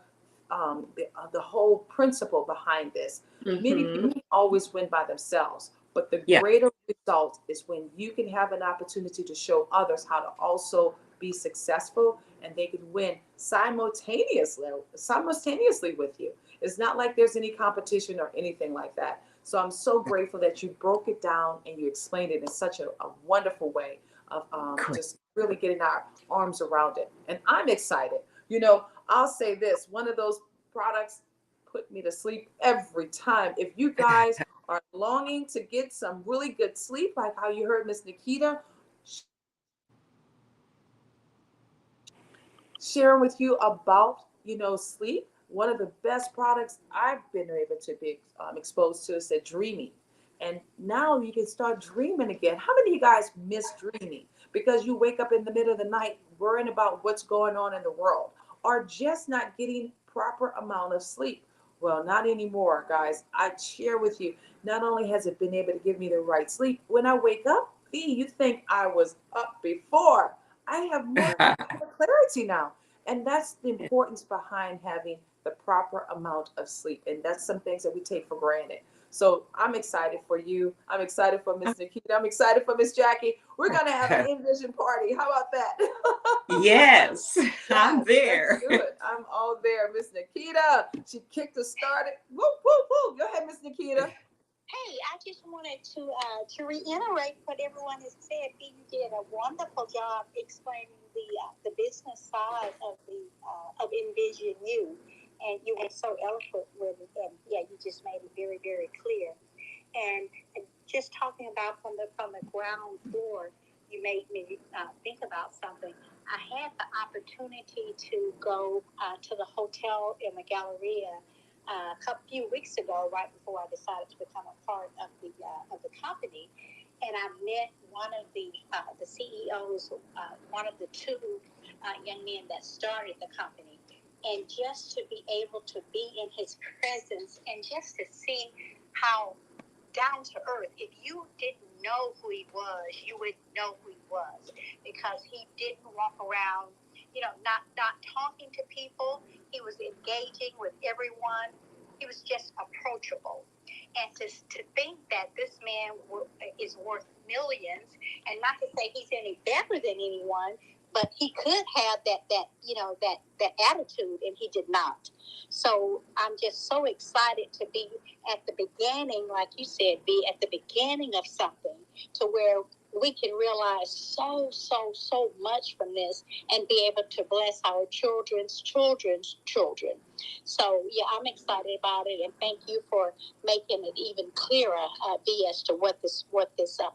principle behind this. Many people can always win by themselves, but the Yeah. greater result is when you can have an opportunity to show others how to also be successful, and they can win simultaneously with you. It's not like there's any competition or anything like that. So I'm so grateful that you broke it down and you explained it in such a wonderful way of just really getting our arms around it. And I'm excited. You know, I'll say this, one of those products put me to sleep every time. If you guys are longing to get some really good sleep, like how you heard Miss Nikita sharing with you about, sleep, one of the best products I've been able to be exposed to is the dreaming. And now you can start dreaming again. How many of you guys miss dreaming because you wake up in the middle of the night worrying about what's going on in the world, or just not getting proper amount of sleep? Well, not anymore, guys. I share with you, not only has it been able to give me the right sleep, when I wake up, you think I was up before. I have more clarity now. And that's the importance behind having the proper amount of sleep. And that's some things that we take for granted. So I'm excited for you. I'm excited for Miss Nikita. I'm excited for Miss Jackie. We're going to have an Envision party. How about that? Yes, I'm there. Let's do it. I'm all there. Miss Nikita, she kicked us started. Woo, woo, woo. Go ahead, Miss Nikita. Hey, I just wanted to reiterate what everyone has said. You did a wonderful job explaining the business side of of Envision You, and you were so eloquent with it. And yeah, you just made it very, very clear. And just talking about from the ground floor, you made me think about something. I had the opportunity to go to the hotel in the Galleria a few weeks ago, right before I decided to become a part of the company, and I met one of the CEOs, one of the two young men that started the company, and just to be able to be in his presence and just to see how down to earth. If you didn't know who he was, you would know who he was, because he didn't walk around, not talking to people. He was engaging with everyone. He was just approachable. And to think that this man is worth millions, and not to say he's any better than anyone, but he could have that attitude, and he did not. So I'm just so excited to be at the beginning, like you said, be at the beginning of something to where we can realize so much from this and be able to bless our children's children's children. So yeah, I'm excited about it, and thank you for making it even clearer, B, as to what this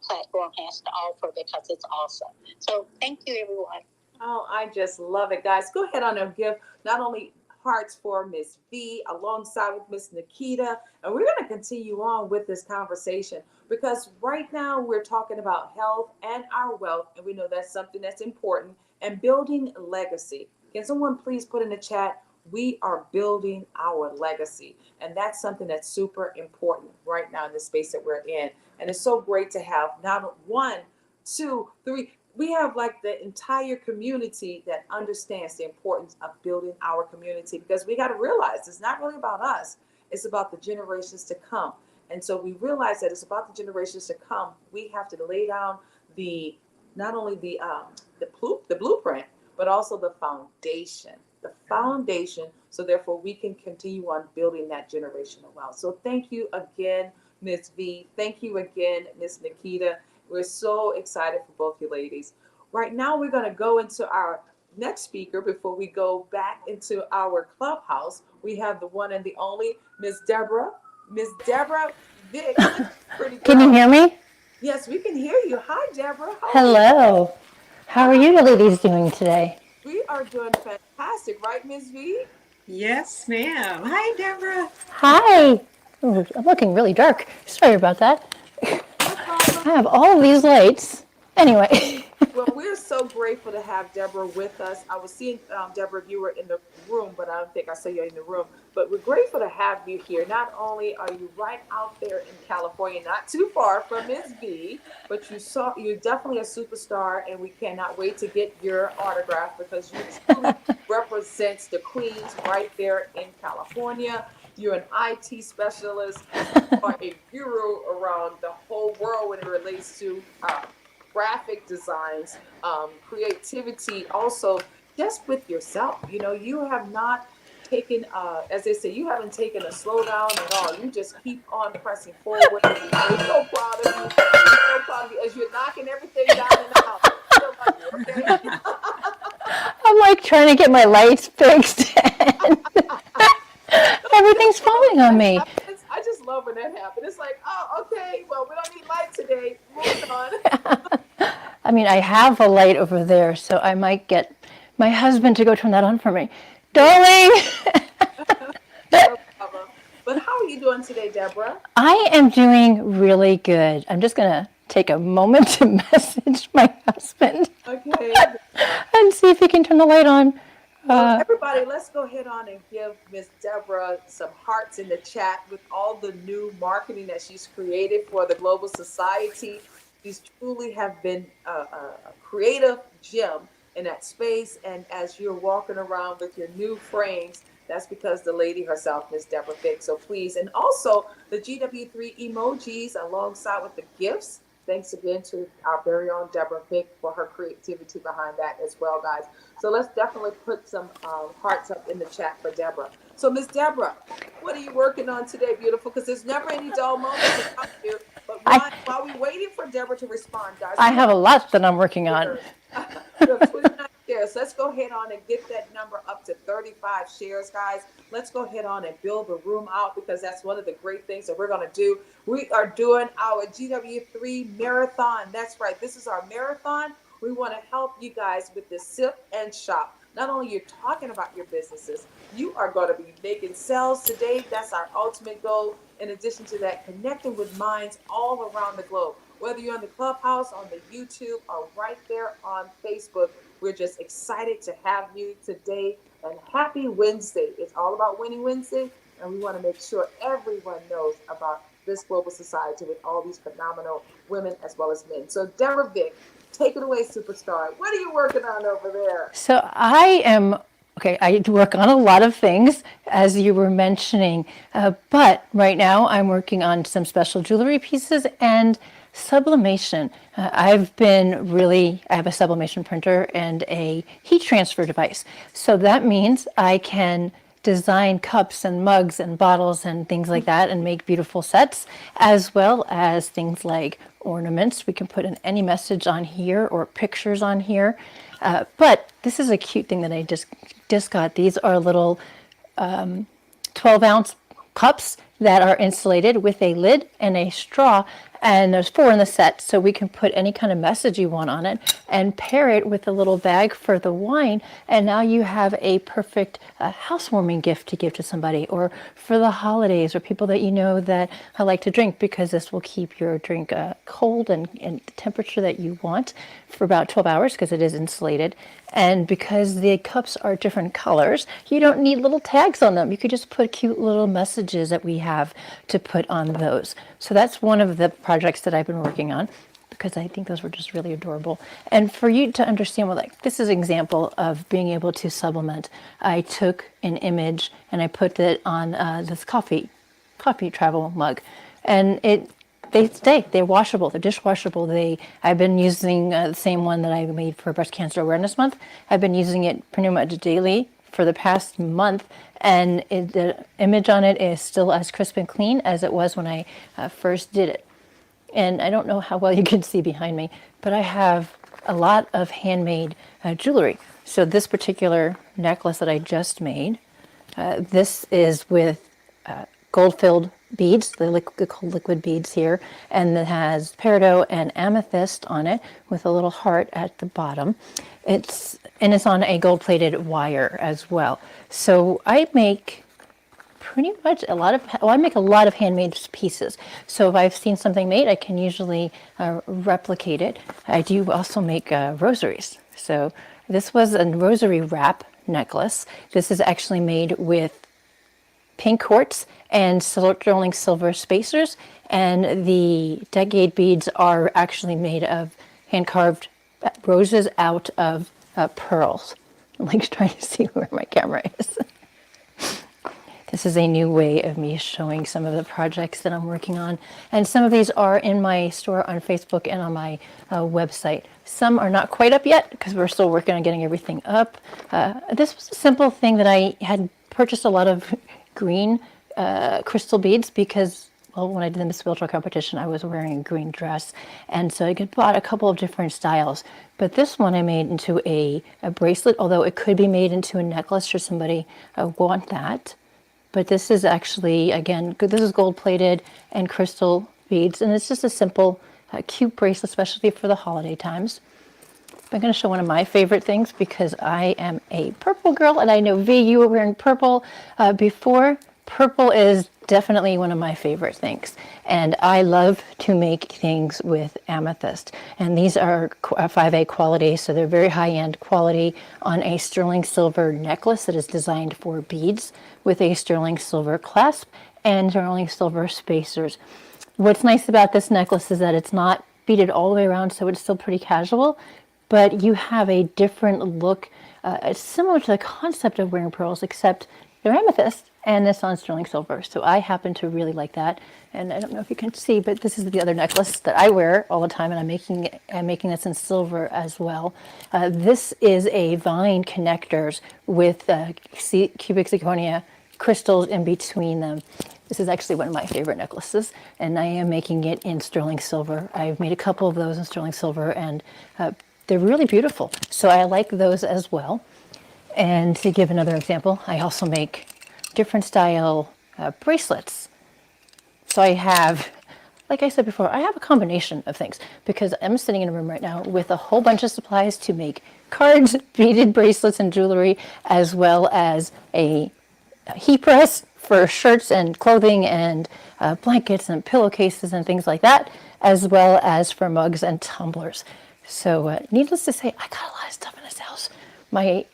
platform has to offer, because it's awesome. So thank you, everyone. Oh, I just love it, guys. Go ahead on and give not only hearts for Miss V alongside with Miss Nikita. And we're going to continue on with this conversation because right now we're talking about health and our wealth. And we know that's something that's important, and building legacy. Can someone please put in the chat, we are building our legacy? And that's something that's super important right now in the space that we're in. And it's so great to have not one, two, three. We have like the entire community that understands the importance of building our community, because we got to realize it's not really about us. It's about the generations to come. And so we realize that it's about the generations to come. We have to lay down the, not only the blueprint, but also the foundation. So therefore we can continue on building that generational wealth. So thank you again, Miss V. Thank you again, Miss Nikita. We're so excited for both you ladies. Right now, we're going to go into our next speaker before we go back into our clubhouse. We have the one and the only Miss Deborah. Miss Deborah Vick. Pretty girl. Can you hear me? Yes, we can hear you. Hi, Deborah. Hello. How are you ladies doing today? We are doing fantastic, right, Miss V? Yes, ma'am. Hi, Deborah. Hi. Ooh, I'm looking really dark. Sorry about that. No problem. I have all of these lights. Anyway. Well, we're so grateful to have Deborah with us. I was seeing Deborah, if you were in the room, but I don't think I saw you in the room. But we're grateful to have you here. Not only are you right out there in California, not too far from Ms. V, but you're definitely a superstar, and we cannot wait to get your autograph, because you truly represents the Queens right there in California. You're an IT specialist, or a guru around the whole world when it relates to graphic designs, creativity, also just with yourself. You have not taken, as they say, you haven't taken a slow down at all. You just keep on pressing forward. We're so proud of you. We're so proud of you as you're knocking everything down in the house. We still love you, okay? I'm like trying to get my lights fixed. Everything's falling on me. I just love when that happens. It's like, oh, okay, well, we don't need light today. Moving on. I mean, I have a light over there, so I might get my husband to go turn that on for me. Darling! No problem. But how are you doing today, Deborah? I am doing really good. I'm just going to take a moment to message my husband. Okay. And see if he can turn the light on. Well, everybody, let's go ahead on and give Miss Deborah some hearts in the chat with all the new marketing that she's created for the Global Society. These truly have been a creative gem in that space. And as you're walking around with your new frames, that's because the lady herself, Miss Deborah Vick. So please, and also the GW3 emojis alongside with the gifts. Thanks again to our very own Deborah Vick for her creativity behind that as well, guys. So let's definitely put some hearts up in the chat for Deborah. So Miss Deborah, what are you working on today, beautiful? Because there's never any dull moments to come to. But while we're waiting for Deborah to respond, guys. I have a lot that I'm working on. We have 29 shares. Let's go ahead on and get that number up to 35 shares, guys. Let's go ahead on and build the room out, because that's one of the great things that we're going to do. We are doing our GW3 marathon. That's right. This is our marathon. We want to help you guys with this sip and shop. Not only you're talking about your businesses, you are going to be making sales today. That's our ultimate goal. In addition to that, connecting with minds all around the globe. Whether you're on the Clubhouse, on the YouTube, or right there on Facebook, we're just excited to have you today. And happy Wednesday. It's all about Winning Wednesday. And we want to make sure everyone knows about this global society with all these phenomenal women as well as men. So Deborah Vick, take it away, superstar. What are you working on over there? So I work on a lot of things, as you were mentioning, but right now I'm working on some special jewelry pieces and Sublimation. I have a sublimation printer and a heat transfer device. So that means I can design cups and mugs and bottles and things like that and make beautiful sets, as well as things like ornaments. We can put in any message on here or pictures on here. But this is a cute thing that I just got. These are little 12-ounce cups that are insulated with a lid and a straw, and there's 4 in the set, so we can put any kind of message you want on it and pair it with a little bag for the wine, and now you have a perfect housewarming gift to give to somebody, or for the holidays, or people that you know that like to drink, because this will keep your drink cold and the temperature that you want for about 12 hours because it is insulated. And because the cups are different colors, you don't need little tags on them. You could just put cute little messages that we have to put on those. So that's one of the projects that I've been working on, because I think those were just really adorable. And for you to understand, this is an example of being able to supplement. I took an image and I put it on this coffee travel mug, and they're washable, they're dishwashable. I've been using the same one that I made for Breast Cancer Awareness Month. I've been using it pretty much daily for the past month, and the image on it is still as crisp and clean as it was when I first did it. And I don't know how well you can see behind me, but I have a lot of handmade jewelry. So this particular necklace that I just made, this is with gold-filled beads, the liquid beads here, and it has peridot and amethyst on it with a little heart at the bottom. It's on a gold-plated wire as well. So I make pretty much I make a lot of handmade pieces. So if I've seen something made, I can usually replicate it. I do also make rosaries. So this was a rosary wrap necklace. This is actually made with pink quartz and sterling silver spacers, and the decade beads are actually made of hand-carved roses out of pearls. I'm trying to see where my camera is. This is a new way of me showing some of the projects that I'm working on, and some of these are in my store on Facebook and on my website. Some are not quite up yet because we're still working on getting everything up. This was a simple thing that I had purchased a lot of green crystal beads because, when I did the Miss Wheelchair competition, I was wearing a green dress, and so I bought a couple of different styles. But this one I made into a bracelet, although it could be made into a necklace should somebody want that. But this is actually, again, this is gold-plated and crystal beads, and it's just a simple, cute bracelet, especially for the holiday times. I'm going to show one of my favorite things because I am a purple girl, and I know, V, you were wearing purple before. Purple is definitely one of my favorite things, and I love to make things with amethyst. And these are 5A quality, so they're very high-end quality on a sterling silver necklace that is designed for beads with a sterling silver clasp and sterling silver spacers. What's nice about this necklace is that it's not beaded all the way around, so it's still pretty casual, but you have a different look. It's similar to the concept of wearing pearls, except they're amethyst and it's on sterling silver. So I happen to really like that. And I don't know if you can see, but this is the other necklace that I wear all the time, and I'm making this in silver as well. This is a vine connectors with cubic zirconia crystals in between them. This is actually one of my favorite necklaces, and I am making it in sterling silver. I've made a couple of those in sterling silver, and they're really beautiful. So I like those as well. And to give another example, I also make different style bracelets. So I have, like I said before, I have a combination of things because I'm sitting in a room right now with a whole bunch of supplies to make cards, beaded bracelets and jewelry, as well as a heat press for shirts and clothing and blankets and pillowcases and things like that, as well as for mugs and tumblers. So needless to say, I got a lot of stuff in this house. My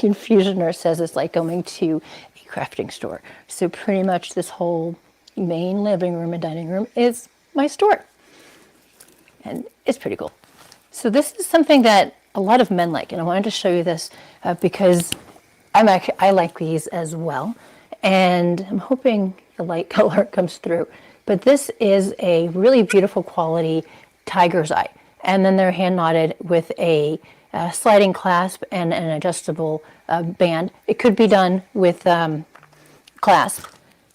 infusion nurse says it's like going to a crafting store. So pretty much this whole main living room and dining room is my store. And it's pretty cool. So this is something that a lot of men like, and I wanted to show you this because I like these as well. And I'm hoping the light color comes through. but this is a really beautiful quality tiger's eye. And then they're hand knotted with a sliding clasp and an adjustable band. It could be done with clasp,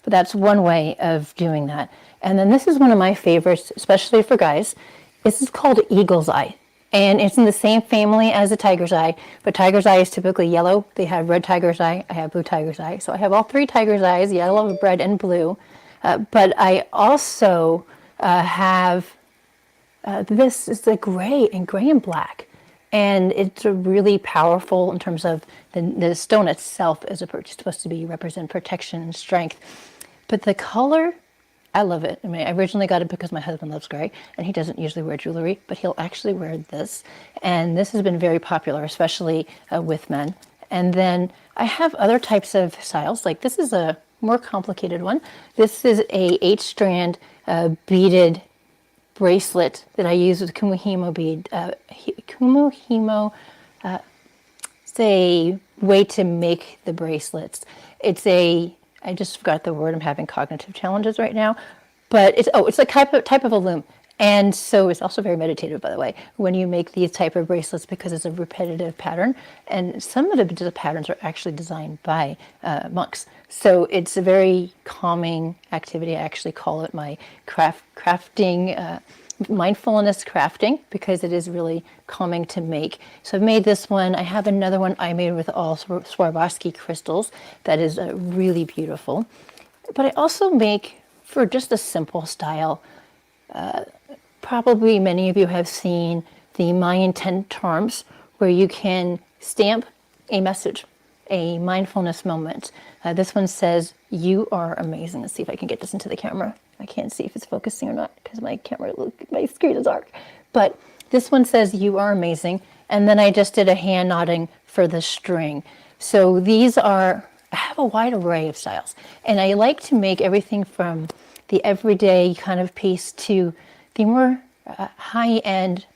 but that's one way of doing that. And then this is one of my favorites, especially for guys. This is called Eagle's Eye. And it's in the same family as the tiger's eye, but tiger's eye is typically yellow. They have red tiger's eye. I have blue tiger's eye. So I have all three tiger's eyes, yellow, red, and blue. But I also have this is the gray and black. And it's a really powerful in terms of the stone itself is supposed to be represent protection and strength. But the color, I love it. I mean, I originally got it because my husband loves gray, and he doesn't usually wear jewelry, but he'll actually wear this. And this has been very popular, especially with men. And then I have other types of styles, like this is a more complicated one. This is a 8-strand beaded bracelet that I use with Kumuhimo bead. Kumuhimo, it's a way to make the bracelets. I just forgot the word. I'm having cognitive challenges right now, but it's a type of a loom. And so it's also very meditative, by the way, when you make these type of bracelets because it's a repetitive pattern. And some of the patterns are actually designed by monks. So it's a very calming activity. I actually call it my crafting, mindfulness crafting, because it is really calming to make. So I've made this one. I have another one I made with all Swarovski crystals that is really beautiful. But I also make, for just a simple style, probably many of you have seen the Mayan 10 charms where you can stamp a message, a mindfulness moment. This one says, "You are amazing." Let's see if I can get this into the camera. I can't see if it's focusing or not because my screen is dark. But this one says, "You are amazing." And then I just did a hand nodding for the string. So I have a wide array of styles. And I like to make everything from the everyday kind of piece to the more high-end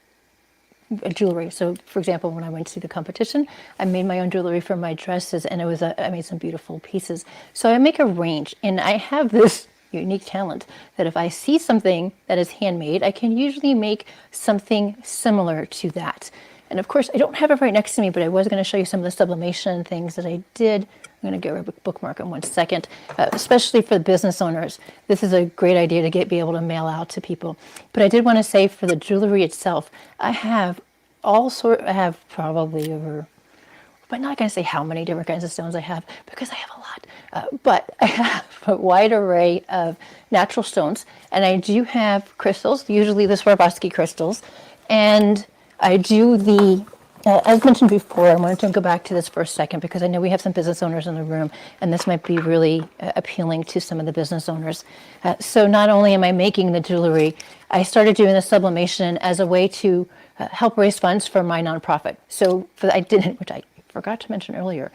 jewelry. So, for example, when I went to the competition, I made my own jewelry for my dresses, and I made some beautiful pieces. So I make a range, and I have this unique talent that if I see something that is handmade, I can usually make something similar to that. And of course, I don't have it right next to me, but I was going to show you some of the sublimation things that I did. I'm going to get a bookmark in 1 second, especially for the business owners. This is a great idea to be able to mail out to people. But I did want to say for the jewelry itself, I have probably over, I'm not going to say how many different kinds of stones I have because I have a lot. But I have a wide array of natural stones, and I do have crystals, usually the Swarovski crystals, and I do as mentioned before, I wanted to go back to this for a second because I know we have some business owners in the room, and this might be really appealing to some of the business owners. So not only am I making the jewelry, I started doing the sublimation as a way to help raise funds for my nonprofit. So which I forgot to mention earlier,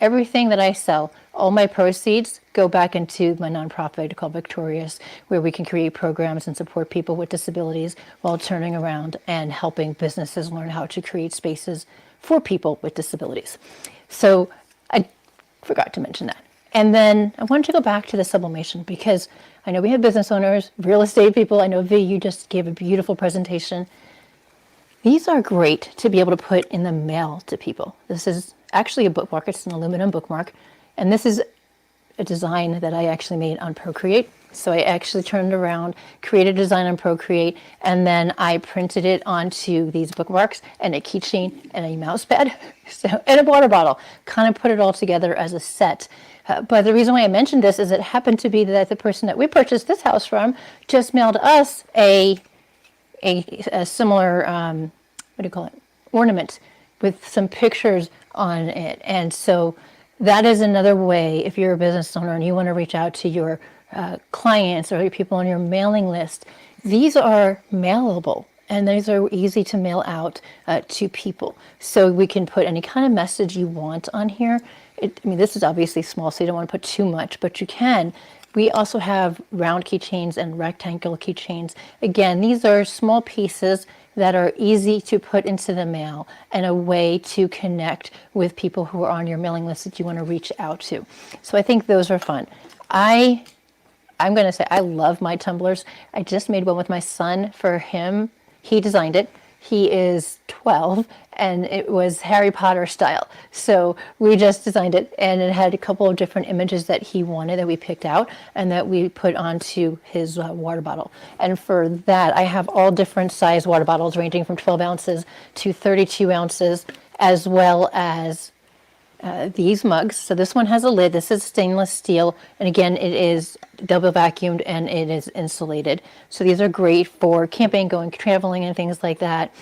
everything that I sell, all my proceeds go back into my nonprofit called Victorious, where we can create programs and support people with disabilities while turning around and helping businesses learn how to create spaces for people with disabilities. So I forgot to mention that. And then I wanted to go back to the sublimation because I know we have business owners, real estate people. I know, V, you just gave a beautiful presentation. These are great to be able to put in the mail to people. This is actually a bookmark. It's an aluminum bookmark. And this is a design that I actually made on Procreate. So I actually turned around, created a design on Procreate, and then I printed it onto these bookmarks and a keychain and a mouse pad and a water bottle. Kind of put it all together as a set. But the reason why I mentioned this is it happened to be that the person that we purchased this house from just mailed us a similar, ornament with some pictures on it. And so that is another way, if you're a business owner and you want to reach out to your clients or your people on your mailing list, these are mailable and these are easy to mail out to people. So we can put any kind of message you want on here. This is obviously small, so you don't want to put too much, but you can. We also have round keychains and rectangular keychains. Again, these are small pieces that are easy to put into the mail and a way to connect with people who are on your mailing list that you want to reach out to. So I think those are fun. I I'm going to say I love my tumblers. I just made one with my son for him. He designed it. He is 12 and it was Harry Potter style. So we just designed it and it had a couple of different images that he wanted that we picked out and that we put onto his water bottle. And for that, I have all different size water bottles ranging from 12 ounces to 32 ounces, as well as these mugs. So this one has a lid. This is stainless steel. And again, it is double vacuumed and it is insulated. So these are great for camping, going traveling and things like that.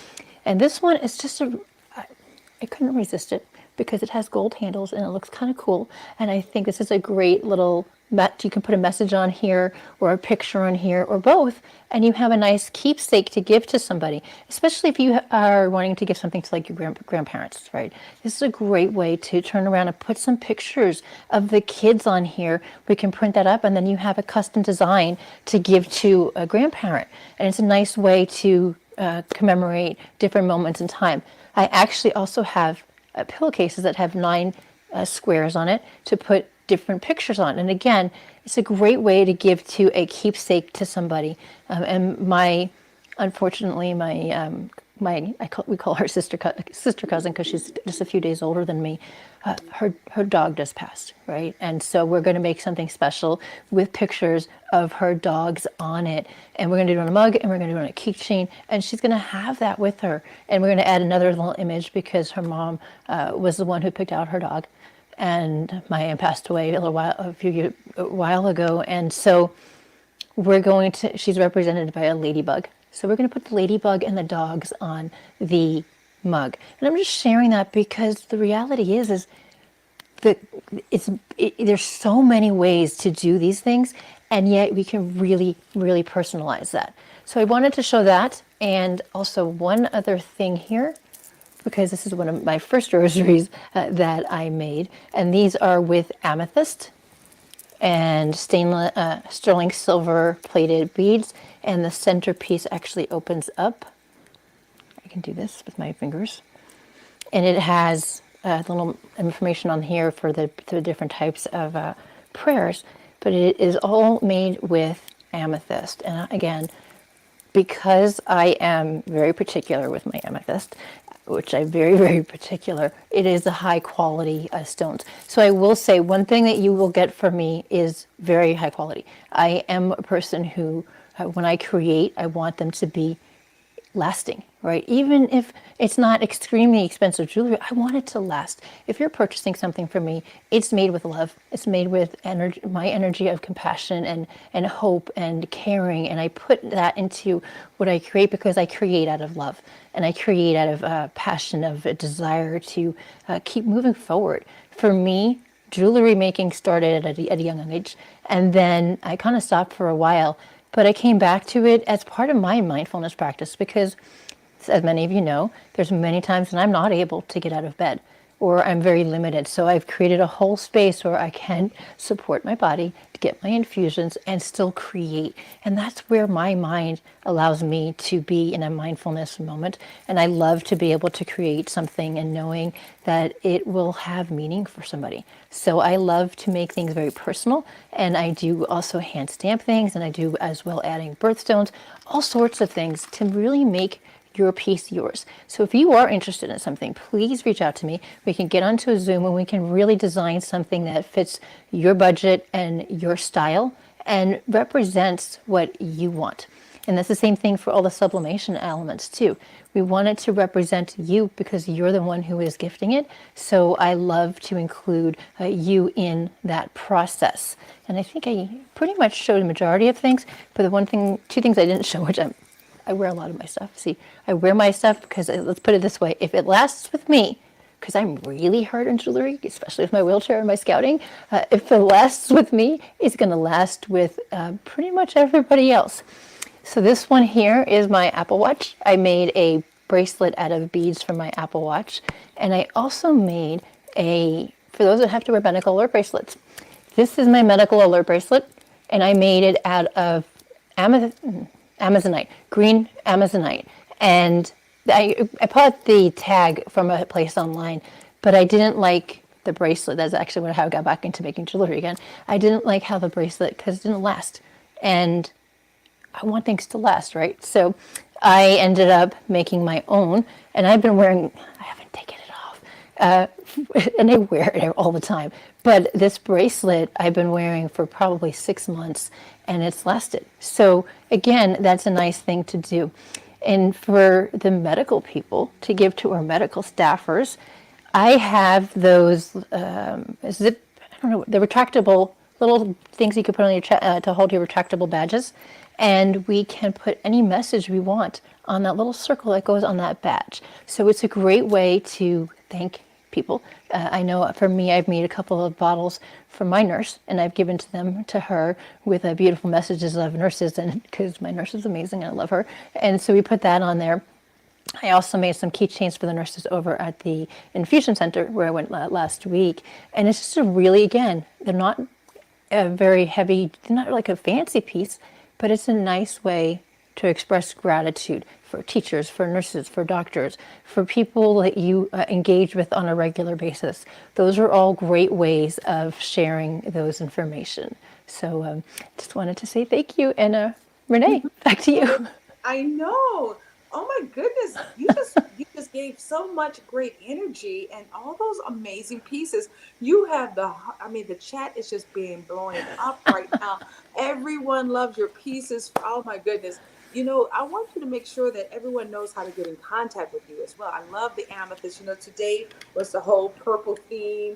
And this one is just I couldn't resist it because it has gold handles and it looks kind of cool. And I think this is a great little, you can put a message on here or a picture on here or both, and you have a nice keepsake to give to somebody, especially if you are wanting to give something to like your grandparents, right? This is a great way to turn around and put some pictures of the kids on here. We can print that up and then you have a custom design to give to a grandparent. And it's a nice way to commemorate different moments in time. I actually also have pillowcases that have 9 squares on it to put different pictures on. And again, it's a great way to give to a keepsake to somebody. And unfortunately, we call her sister cousin because she's just a few days older than me. Her dog just passed, right? And so we're going to make something special with pictures of her dogs on it. And we're going to do it on a mug and we're going to do it on a keychain. And she's going to have that with her. And we're going to add another little image because her mom was the one who picked out her dog. And my aunt passed away a while ago. And so she's represented by a ladybug. So we're going to put the ladybug and the dogs on the mug. And I'm just sharing that because the reality is that there's so many ways to do these things, and yet we can really, really personalize that. So I wanted to show that, and also one other thing here, because this is one of my first rosaries that I made, and these are with amethyst and sterling silver plated beads, and the centerpiece actually opens up. I can do this with my fingers, and it has a little information on here for the different types of prayers, but it is all made with amethyst. And again, because I am very particular with my amethyst, which I'm very, very particular, it is a high quality stones. So I will say one thing that you will get from me is very high quality. I am a person who, when I create, I want them to be lasting, right? Even if it's not extremely expensive jewelry, I want it to last. If you're purchasing something from me, it's made with love. It's made with energy, my energy of compassion and hope and caring. And I put that into what I create because I create out of love and I create out of passion, of a desire to keep moving forward. For me, jewelry making started at a young age, and then I kind of stopped for a while. But I came back to it as part of my mindfulness practice because, as many of you know, there's many times when I'm not able to get out of bed or I'm very limited. So I've created a whole space where I can support my body to get my infusions and still create. And that's where my mind allows me to be in a mindfulness moment. And I love to be able to create something and knowing that it will have meaning for somebody. So I love to make things very personal. And I do also hand stamp things, and I do as well adding birthstones, all sorts of things to really make your piece yours. So if you are interested in something, please reach out to me. We can get onto a Zoom and we can really design something that fits your budget and your style and represents what you want. And that's the same thing for all the sublimation elements too. We want it to represent you because you're the one who is gifting it. So I love to include you in that process. And I think I pretty much showed a majority of things, but the two things I didn't show, which I wear a lot of my stuff. See, I wear my stuff because, let's put it this way, if it lasts with me, because I'm really hard on jewelry, especially with my wheelchair and my scouting, if it lasts with me, it's going to last with pretty much everybody else. So this one here is my Apple Watch. I made a bracelet out of beads from my Apple Watch. And I also made for those that have to wear medical alert bracelets, this is my medical alert bracelet, and I made it out of Amazonite, green Amazonite. And I bought the tag from a place online, but I didn't like the bracelet. That's actually how I got back into making jewelry again. I didn't like how the bracelet, because it didn't last. And I want things to last, right? So I ended up making my own, and I've been wearing, I haven't taken it off, and I wear it all the time. But this bracelet I've been wearing for probably 6 months, and it's lasted. So again, that's a nice thing to do. And for the medical people to give to our medical staffers, I have those zip, I don't know, the retractable little things you could put on your to hold your retractable badges, and we can put any message we want on that little circle that goes on that badge. So it's a great way to thank people. I know for me, I've made a couple of bottles from my nurse, and I've given to her with beautiful messages of nurses, and because my nurse is amazing, and I love her, and so we put that on there. I also made some keychains for the nurses over at the infusion center where I went last week, and it's just a really, again, they're not a very heavy, not like a fancy piece, but it's a nice way to express gratitude for teachers, for nurses, for doctors, for people that you engage with on a regular basis. Those are all great ways of sharing those information. So just wanted to say thank you. And Renee, back to you. I know. Oh my goodness. You just gave so much great energy and all those amazing pieces. You have the chat is just being blowing up right now. Everyone loves your pieces. Oh my goodness. I want you to make sure that everyone knows how to get in contact with you as well. I love the amethyst. Today was the whole purple theme,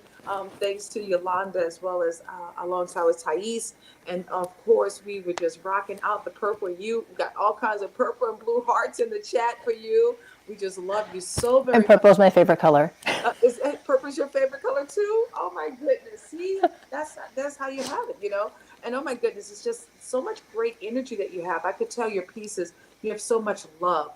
thanks to Yolanda as well as alongside with Thais. And of course, we were just rocking out the purple. You got all kinds of purple and blue hearts in the chat for you. We just love you so very And purple is my favorite color. Is purple's your favorite color too? Oh my goodness. See, that's how you have it, And oh my goodness, it's just so much great energy that you have. I could tell your pieces, you have so much love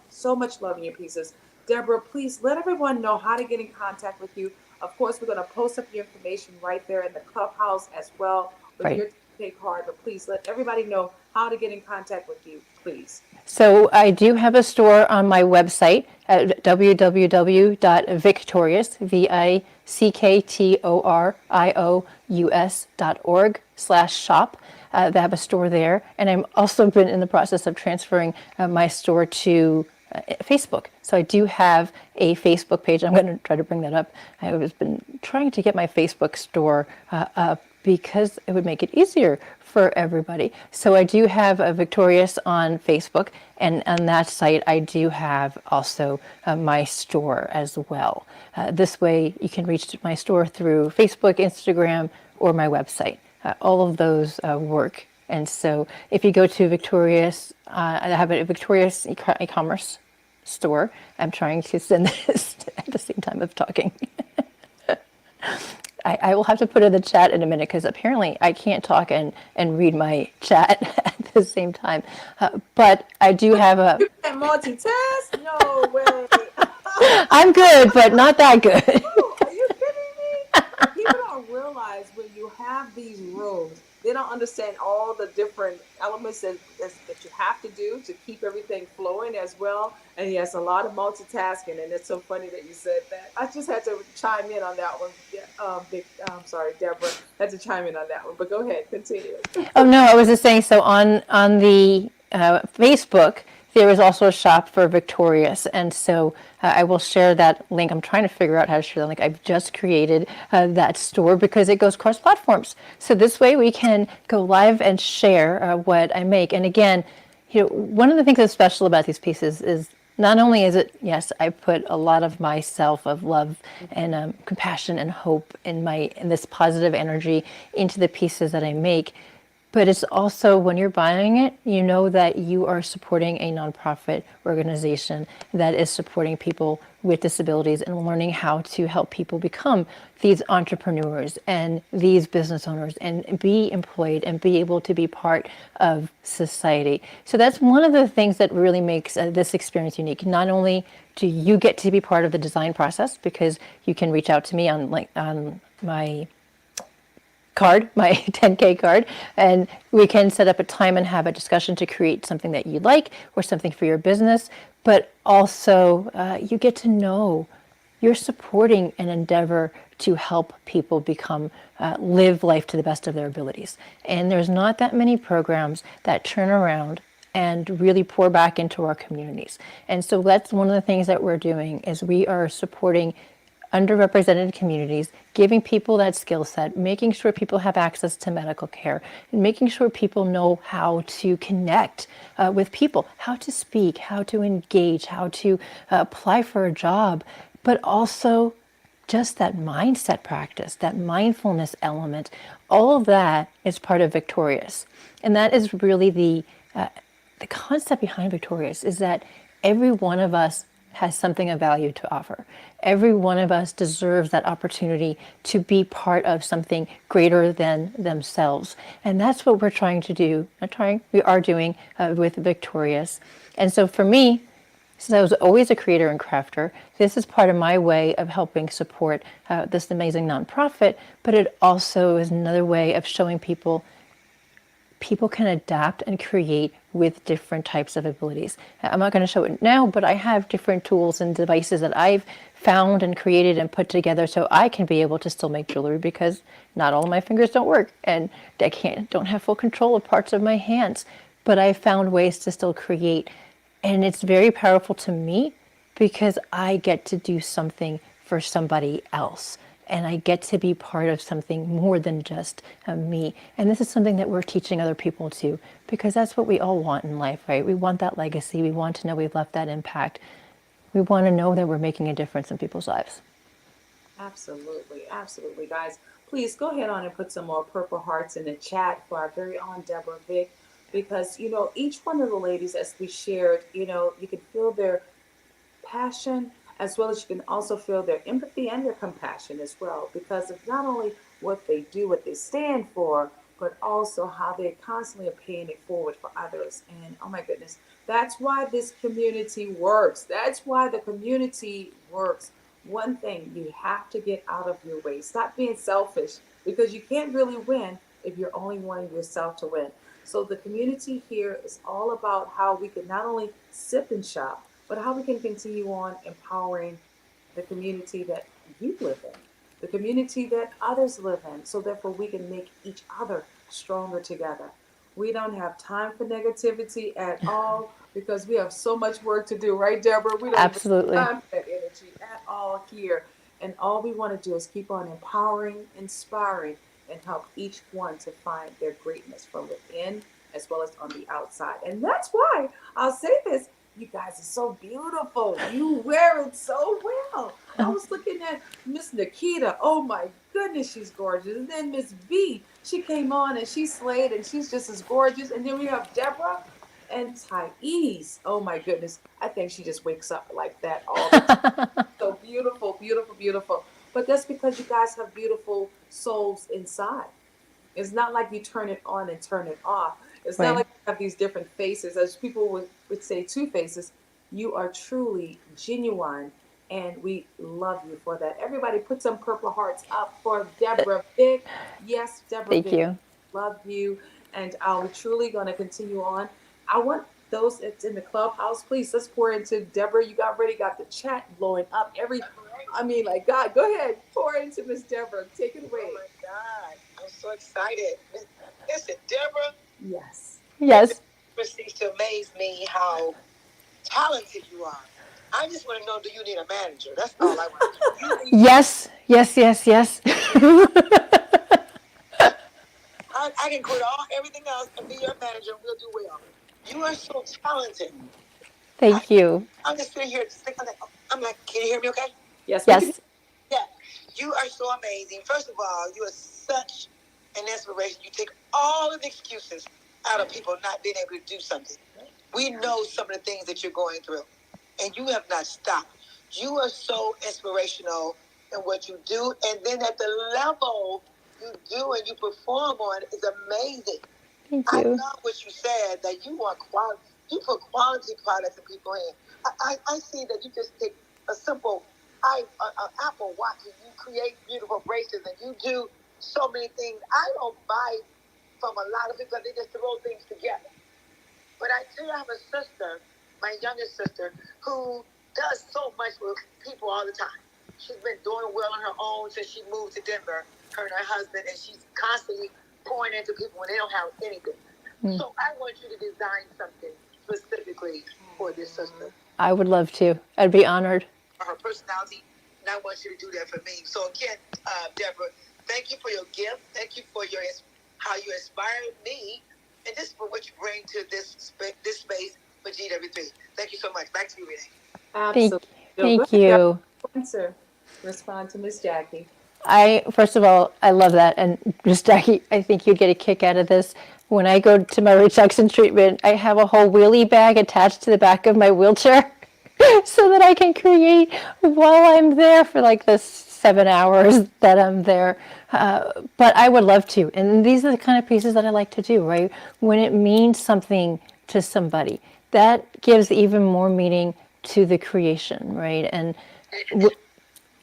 in your pieces. Deborah, please let everyone know how to get in contact with you. Of course, we're going to post up your information right there in the clubhouse as well with Right. your card, but please let everybody know how to get in contact with you, please. So I do have a store on my website at www.victorious, VICKTORIOUS.org/shop. They have a store there. And I've also been in the process of transferring my store to Facebook. So I do have a Facebook page. I'm going to try to bring that up. I've been trying to get my Facebook store up because it would make it easier for everybody. So I do have a Victorious on Facebook, and on that site I do have also my store as well. This way you can reach my store through Facebook, Instagram, or my website. All of those work. And so if you go to Victorious, I have a Victorious e-commerce store. I'm trying to send this at the same time of talking. I will have to put in the chat in a minute because apparently I can't talk and read my chat at the same time. But I do have a... You can't multitask? No way. I'm good, but not that good. Oh, are you kidding me? People don't realize when you have these rooms, they don't understand all the different elements that you have to do to keep everything flowing as well. And yes, a lot of multitasking, and it's so funny that you said that. I just had to chime in on that one. I'm sorry, Deborah, had to chime in on that one. But go ahead, continue. Oh no, I was just saying. So on the Facebook, there is also a shop for Victorious, and so I will share that link. I'm trying to figure out how to share that link. I've just created that store because it goes cross platforms. So this way we can go live and share what I make. And again, one of the things that's special about these pieces is not only is it, yes, I put a lot of myself, of love and compassion and hope in this positive energy into the pieces that I make, but it's also when you're buying it, you know that you are supporting a nonprofit organization that is supporting people with disabilities and learning how to help people become these entrepreneurs and these business owners and be employed and be able to be part of society. So that's one of the things that really makes this experience unique. Not only do you get to be part of the design process because you can reach out to me on my card, my 10K card, and we can set up a time and have a discussion to create something that you like or something for your business, but also you get to know you're supporting an endeavor to help people become, live life to the best of their abilities. And there's not that many programs that turn around and really pour back into our communities. And so that's one of the things that we're doing is we are supporting underrepresented communities, giving people that skill set, making sure people have access to medical care, and making sure people know how to connect with people, how to speak, how to engage, how to apply for a job, but also just that mindset practice, that mindfulness element, all of that is part of Victorious. And that is really the concept behind Victorious is that every one of us has something of value to offer. Every one of us deserves that opportunity to be part of something greater than themselves. And that's what we're trying to do. We are doing with Victorious. And so for me, since I was always a creator and crafter, this is part of my way of helping support this amazing nonprofit, but it also is another way of showing people can adapt and create with different types of abilities. I'm not going to show it now, but I have different tools and devices that I've found and created and put together so I can be able to still make jewelry because not all of my fingers don't work and don't have full control of parts of my hands. But I found ways to still create. And it's very powerful to me because I get to do something for somebody else. And I get to be part of something more than just me. And this is something that we're teaching other people too, because that's what we all want in life, right? We want that legacy. We want to know we've left that impact. We want to know that we're making a difference in people's lives. Absolutely, absolutely, guys. Please go ahead on and put some more purple hearts in the chat for our very own Deborah Vick, because each one of the ladies, as we shared, you can feel their passion, as well as you can also feel their empathy and their compassion as well, because of not only what they do, what they stand for, but also how they constantly are paying it forward for others. And oh my goodness, that's why this community works. That's why the community works. One thing, you have to get out of your way. Stop being selfish, because you can't really win if you're only wanting yourself to win. So the community here is all about how we can not only sip and shop, but how we can continue on empowering the community that you live in, the community that others live in, so therefore we can make each other stronger together. We don't have time for negativity at all because we have so much work to do, right, Deborah? We don't even Absolutely. have time for that energy at all here. And all we want to do is keep on empowering, inspiring, and help each one to find their greatness from within as well as on the outside. And that's why I'll say this, you guys are so beautiful. You wear it so well. I was looking at Miss Nikita. Oh my goodness, she's gorgeous. And then Miss V, she came on and she slayed and she's just as gorgeous. And then we have Deborah and Thais. Oh my goodness. I think she just wakes up like that all the time. So beautiful, beautiful, beautiful. But that's because you guys have beautiful souls inside. It's not like you turn it on and turn it off. It's not Right. like you have these different faces, as people would say, two faces. You are truly genuine, and we love you for that. Everybody put some purple hearts up for Deborah Vick. Yes, Deborah Thank Vick, you. love you. And we're truly going to continue on. I want those that's in the clubhouse, please, let's pour into Deborah. You already got the chat blowing up. I mean, like, God, go ahead, pour into Miss Deborah. Take it away. Oh my God, I'm so excited. Listen, Deborah, Yes. Yes. proceeds to amaze me how talented you are. I just want to know, do you need a manager? That's all I want to know. Yes. Yes. Yes. Yes. I can quit everything else and be your manager and we'll do well. You are so talented. Thank you. I'm just sitting here thinking, I'm like, can you hear me okay? Yes, we can. Yes. Yeah. You are so amazing. First of all, you are such an inspiration. You take all of the excuses out of people not being able to do something. We know some of the things that you're going through, and you have not stopped. You are so inspirational in what you do, and then at the level you do and you perform on is amazing. Thank I you. love what you said, that you want quality. You put quality products in people's hands. I see that you just take a simple Apple Watch and you create beautiful bracelets and you do so many things. I don't buy from a lot of people. They just throw things together. But I do have a sister, my youngest sister, who does so much with people all the time. she's been doing well on her own since she moved to Denver, her and her husband, and she's constantly pouring into people when they don't have anything. So I want you to design something specifically for this sister. I would love to. I'd be honored. Her personality, and I want you to do that for me. So again, Deborah, thank you for your gift. Thank you for your how you inspired me, and this for what you bring to this space for GW3. Thank you so much. Back to you, Renee. Absolutely. Thank you. Answer. Respond to Miss Jackie. First of all, I love that. And Miss Jackie, I think you'd get a kick out of this. When I go to my reduction treatment, I have a whole wheelie bag attached to the back of my wheelchair so that I can create while I'm there for like the 7 hours that I'm there. But I would love to. And these are the kind of pieces that I like to do, right? When it means something to somebody, that gives even more meaning to the creation, right? And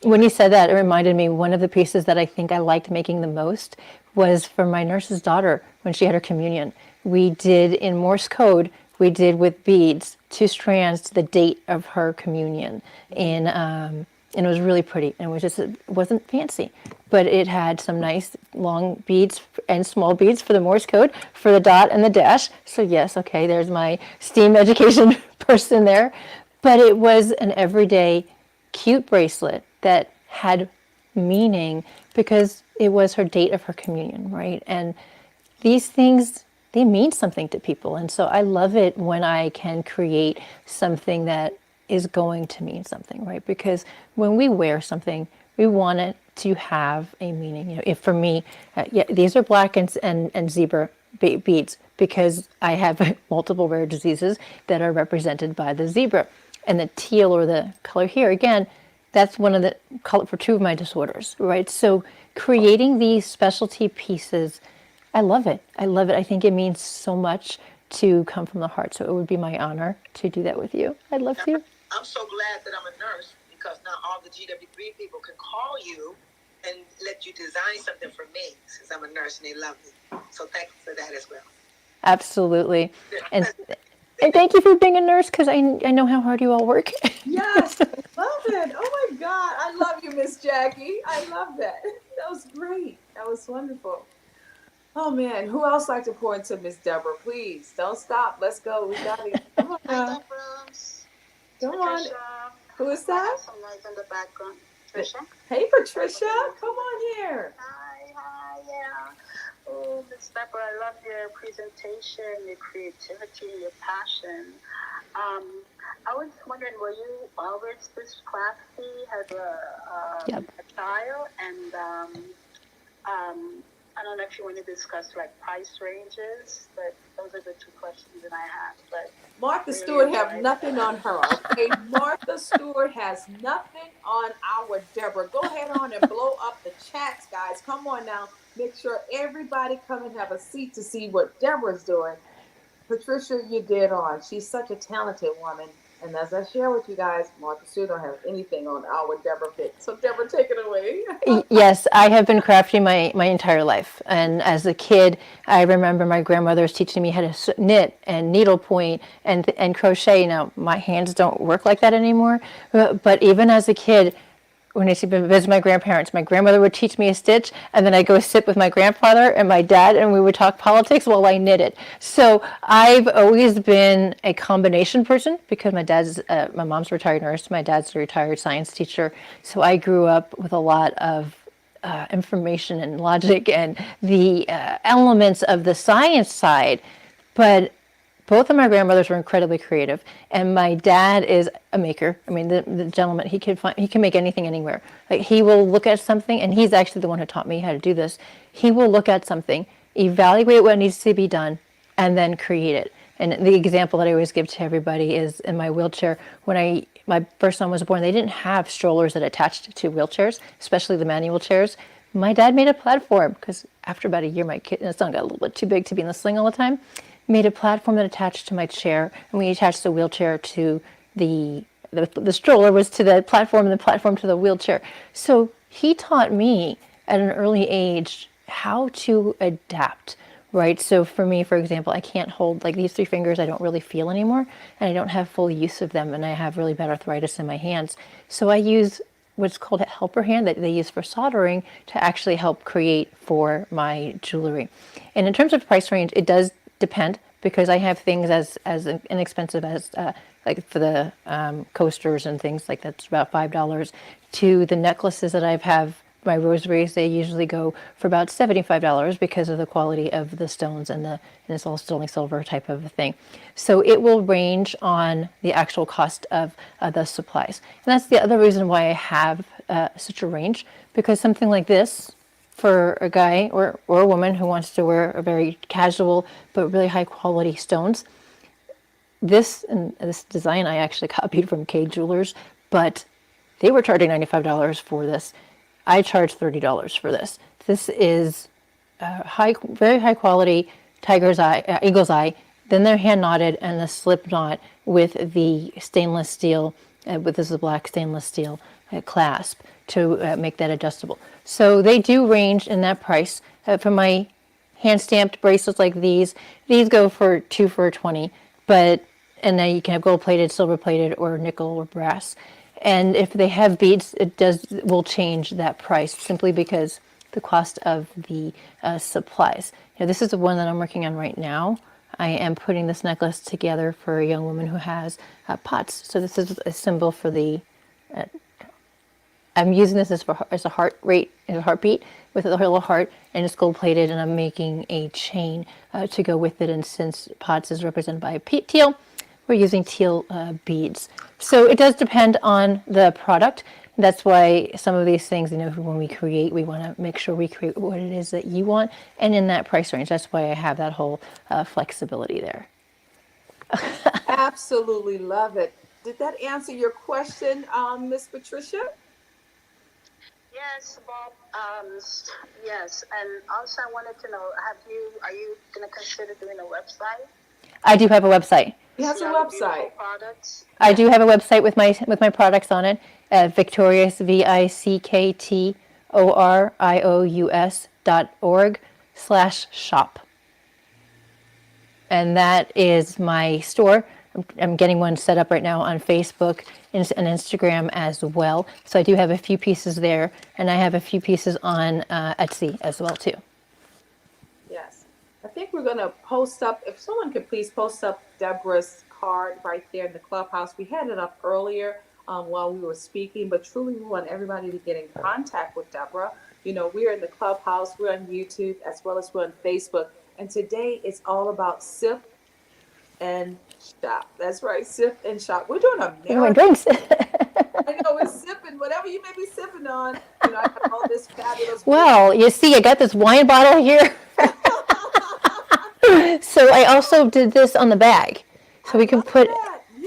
when you said that, it reminded me one of the pieces that I think I liked making the most was for my nurse's daughter when she had her communion. We did in Morse code, we did with beads, 2 strands to the date of her communion. And it was really pretty. And it wasn't fancy, but it had some nice long beads and small beads for the Morse code, for the dot and the dash. So yes, okay, there's my STEAM education person there. But it was an everyday cute bracelet that had meaning because it was her date of her communion, right? And these things, they mean something to people. And so I love it when I can create something that is going to mean something, right? Because when we wear something, we want it to have a meaning. You know, if for me, these are black and zebra beads because I have multiple rare diseases that are represented by the zebra. And the teal or the color here, again, that's one of the color for 2 of my disorders, right? So creating these specialty pieces, I love it. I love it. I think it means so much to come from the heart. So it would be my honor to do that with you. I'd love to. I'm so glad that I'm a nurse because now all the GW3 people can call you and let you design something for me since I'm a nurse and they love me. So thank you for that as well. Absolutely. And thank you for being a nurse because I know how hard you all work. Yes, I love it. Oh my God. I love you, Miss Jackie. I love that. That was great. That was wonderful. Oh man, who else like to pour into Miss Deborah? Please don't stop. Let's go. We got it. Come on now. Come on. Who is that? Some noise in the background. Trisha? Hey, Patricia. Come on here. Hi, yeah. Oh, Miss Deborah, I love your presentation, your creativity, your passion. I was wondering, were you always this classy as a child? And I don't know if you want to discuss like price ranges, but those are the 2 questions that I have. But Martha really Stewart have nothing on her, okay? Martha Stewart has nothing on our Deborah. Go ahead on and blow up the chats, guys. Come on now. Make sure everybody come and have a seat to see what Deborah's doing. Patricia, you did on. She's such a talented woman. And as I share with you guys, Martha Stewart don't have anything on our Deborah pick. So Deborah, take it away. Yes, I have been crafting my entire life. And as a kid, I remember my grandmother was teaching me how to knit and needlepoint and crochet. Now, my hands don't work like that anymore. But even as a kid, when I used to visit my grandparents, my grandmother would teach me a stitch, and then I'd go sit with my grandfather and my dad, and we would talk politics while I knitted. So I've always been a combination person because my mom's a retired nurse, my dad's a retired science teacher. So I grew up with a lot of information and logic and the elements of the science side, but both of my grandmothers were incredibly creative, and my dad is a maker. I mean, the gentleman, he can make anything anywhere. Like, he will look at something, and he's actually the one who taught me how to do this. He will look at something, evaluate what needs to be done, and then create it. And the example that I always give to everybody is in my wheelchair. When my first son was born, they didn't have strollers that attached to wheelchairs, especially the manual chairs. My dad made a platform because after about a year, my son got a little bit too big to be in the sling all the time. Made a platform that attached to my chair, and we attached the wheelchair to the stroller was to the platform, and the platform to the wheelchair. So he taught me at an early age how to adapt, right? So for me, for example, I can't hold like these 3 fingers. I don't really feel anymore, and I don't have full use of them, and I have really bad arthritis in my hands. So I use what's called a helper hand that they use for soldering to actually help create for my jewelry. And in terms of price range, it does depend because I have things as inexpensive as like for the coasters and things like that's about $5 to the necklaces that I have. My rosaries, they usually go for about $75 because of the quality of the stones and it's all sterling silver type of a thing. So it will range on the actual cost of the supplies. And that's the other reason why I have such a range, because something like this for a guy or a woman who wants to wear a very casual but really high quality stones, this design I actually copied from K Jewelers, but they were charging $95 for this. I charged $30 for this. This is very high quality tiger's eye, eagle's eye. Then they're hand knotted and a slip knot with the stainless steel, with this is a black stainless steel clasp to make that adjustable. So they do range in that price. For my hand stamped bracelets like these go for 2 for $20, and then you can have gold plated, silver plated, or nickel or brass. And if they have beads, will change that price simply because the cost of the supplies. This is the one that I'm working on right now. I am putting this necklace together for a young woman who has POTS. So this is a symbol for the. I'm using this as a heart rate, as a heartbeat with a little heart, and it's gold plated. And I'm making a chain to go with it. And since POTS is represented by a teal, we're using teal beads. So it does depend on the product. That's why some of these things, when we create, we want to make sure we create what it is that you want and in that price range. That's why I have that whole flexibility there. Absolutely love it. Did that answer your question, Miss Patricia? Yes, Bob. Yes, and also I wanted to know: are you going to consider doing a website? I do have a website. He has a website. Products. I do have a website with my products on it. Victorious VICKTORIOUS.org/shop. And that is my store. I'm getting one set up right now on Facebook and Instagram as well. So I do have a few pieces there, and I have a few pieces on Etsy as well too. Yes. I think we're going to post up, if someone could please post up Deborah's card right there in the clubhouse. We had it up earlier while we were speaking, but truly we want everybody to get in contact with Deborah. We're in the clubhouse, we're on YouTube, as well as we're on Facebook. And today it's all about sip and shop. That's right, sip and shop. We're doing a My marathon. drinks. I know, we're sipping, whatever you may be sipping on. I got all this fabulous. Well, you see, I got this wine bottle here. So I also did this on the bag. So we can put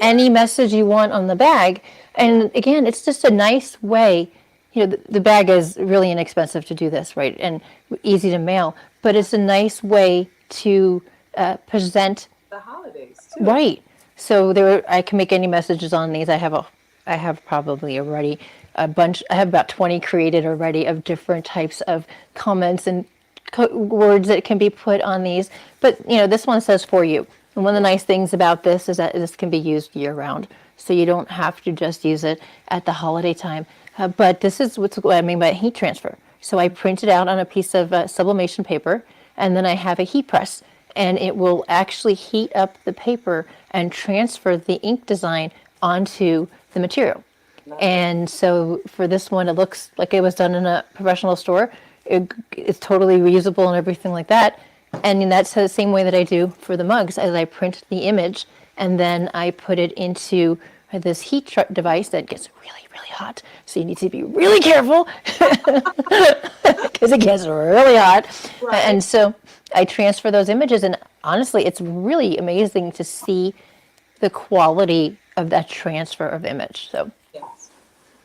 any message you want on the bag. And again, it's just a nice way. The bag is really inexpensive to do this, right? And easy to mail. But it's a nice way to present the holidays, too. Right. So I can make any messages on these. I have probably already a bunch. I have about 20 created already of different types of comments and words that can be put on these. But this one says for you. And one of the nice things about this is that this can be used year round. So you don't have to just use it at the holiday time. But this is what I mean by heat transfer. So I print it out on a piece of sublimation paper, and then I have a heat press. And it will actually heat up the paper and transfer the ink design onto the material. Nice. And so for this one, it looks like it was done in a professional store. It's totally reusable and everything like that. And that's the same way that I do for the mugs, as I print the image and then I put it into this heat device that gets really, really hot. So you need to be really careful because it gets really hot. Right. And so I transfer those images, and honestly, it's really amazing to see the quality of that transfer of image. So yes.